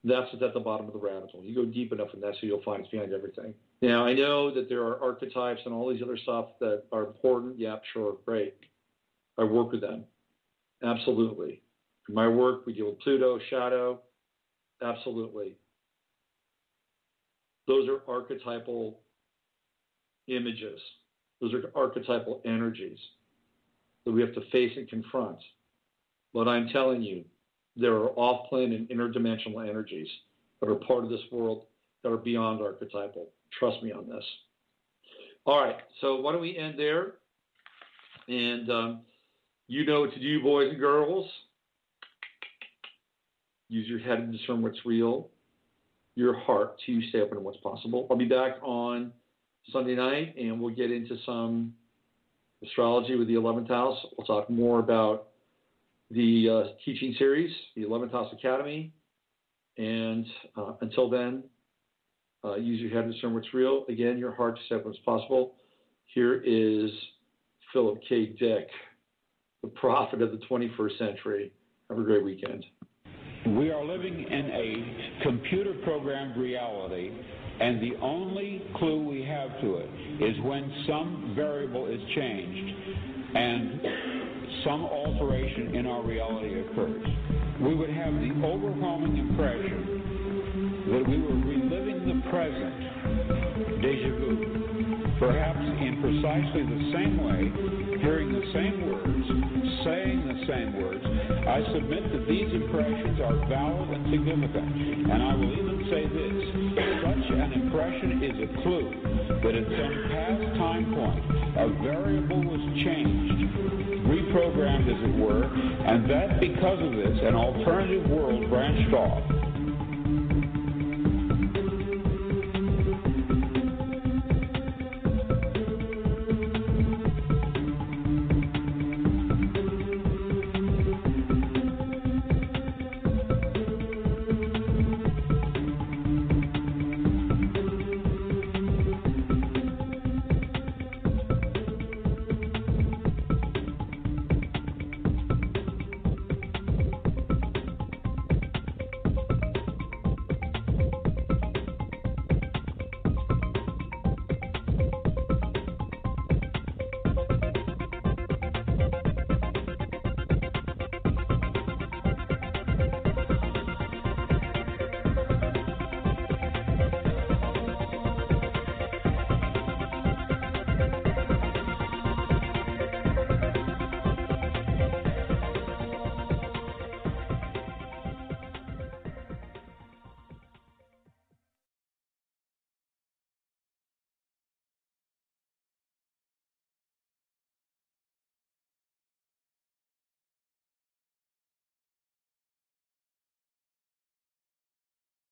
Speaker 2: That's what's at the bottom of the rabbit hole. You go deep enough, and that's who you'll find. It's behind everything. Now, I know that there are archetypes and all these other stuff that are important. Yeah, sure, great. I work with them. Absolutely. In my work, we deal with Pluto, shadow. Absolutely. Those are archetypal images. Those are archetypal energies that we have to face and confront. But I'm telling you, there are off-plane and interdimensional energies that are part of this world that are beyond archetypal. Trust me on this. All right, so why don't we end there? And you know what to do, boys and girls. Use your head to discern what's real, your heart to stay open to what's possible. I'll be back on Sunday night, and we'll get into some astrology with the 11th house. We'll talk more about the teaching series, the 11th House Academy. And until then, use your head to discern what's real. Again, your heart to stay open as possible. Here is Philip K. Dick, the prophet of the 21st century. Have a great weekend.
Speaker 1: We are living in a computer-programmed reality, and the only clue we have to it is when some variable is changed and some alteration in our reality occurs. We would have the overwhelming impression that we were reliving the present, déjà vu, perhaps in precisely the same way, hearing the same words, saying the same words. I submit that these impressions are valid and significant, and I will even say this: such an impression is a clue that at some past time point, a variable was changed, reprogrammed as it were, and that because of this, an alternative world branched off.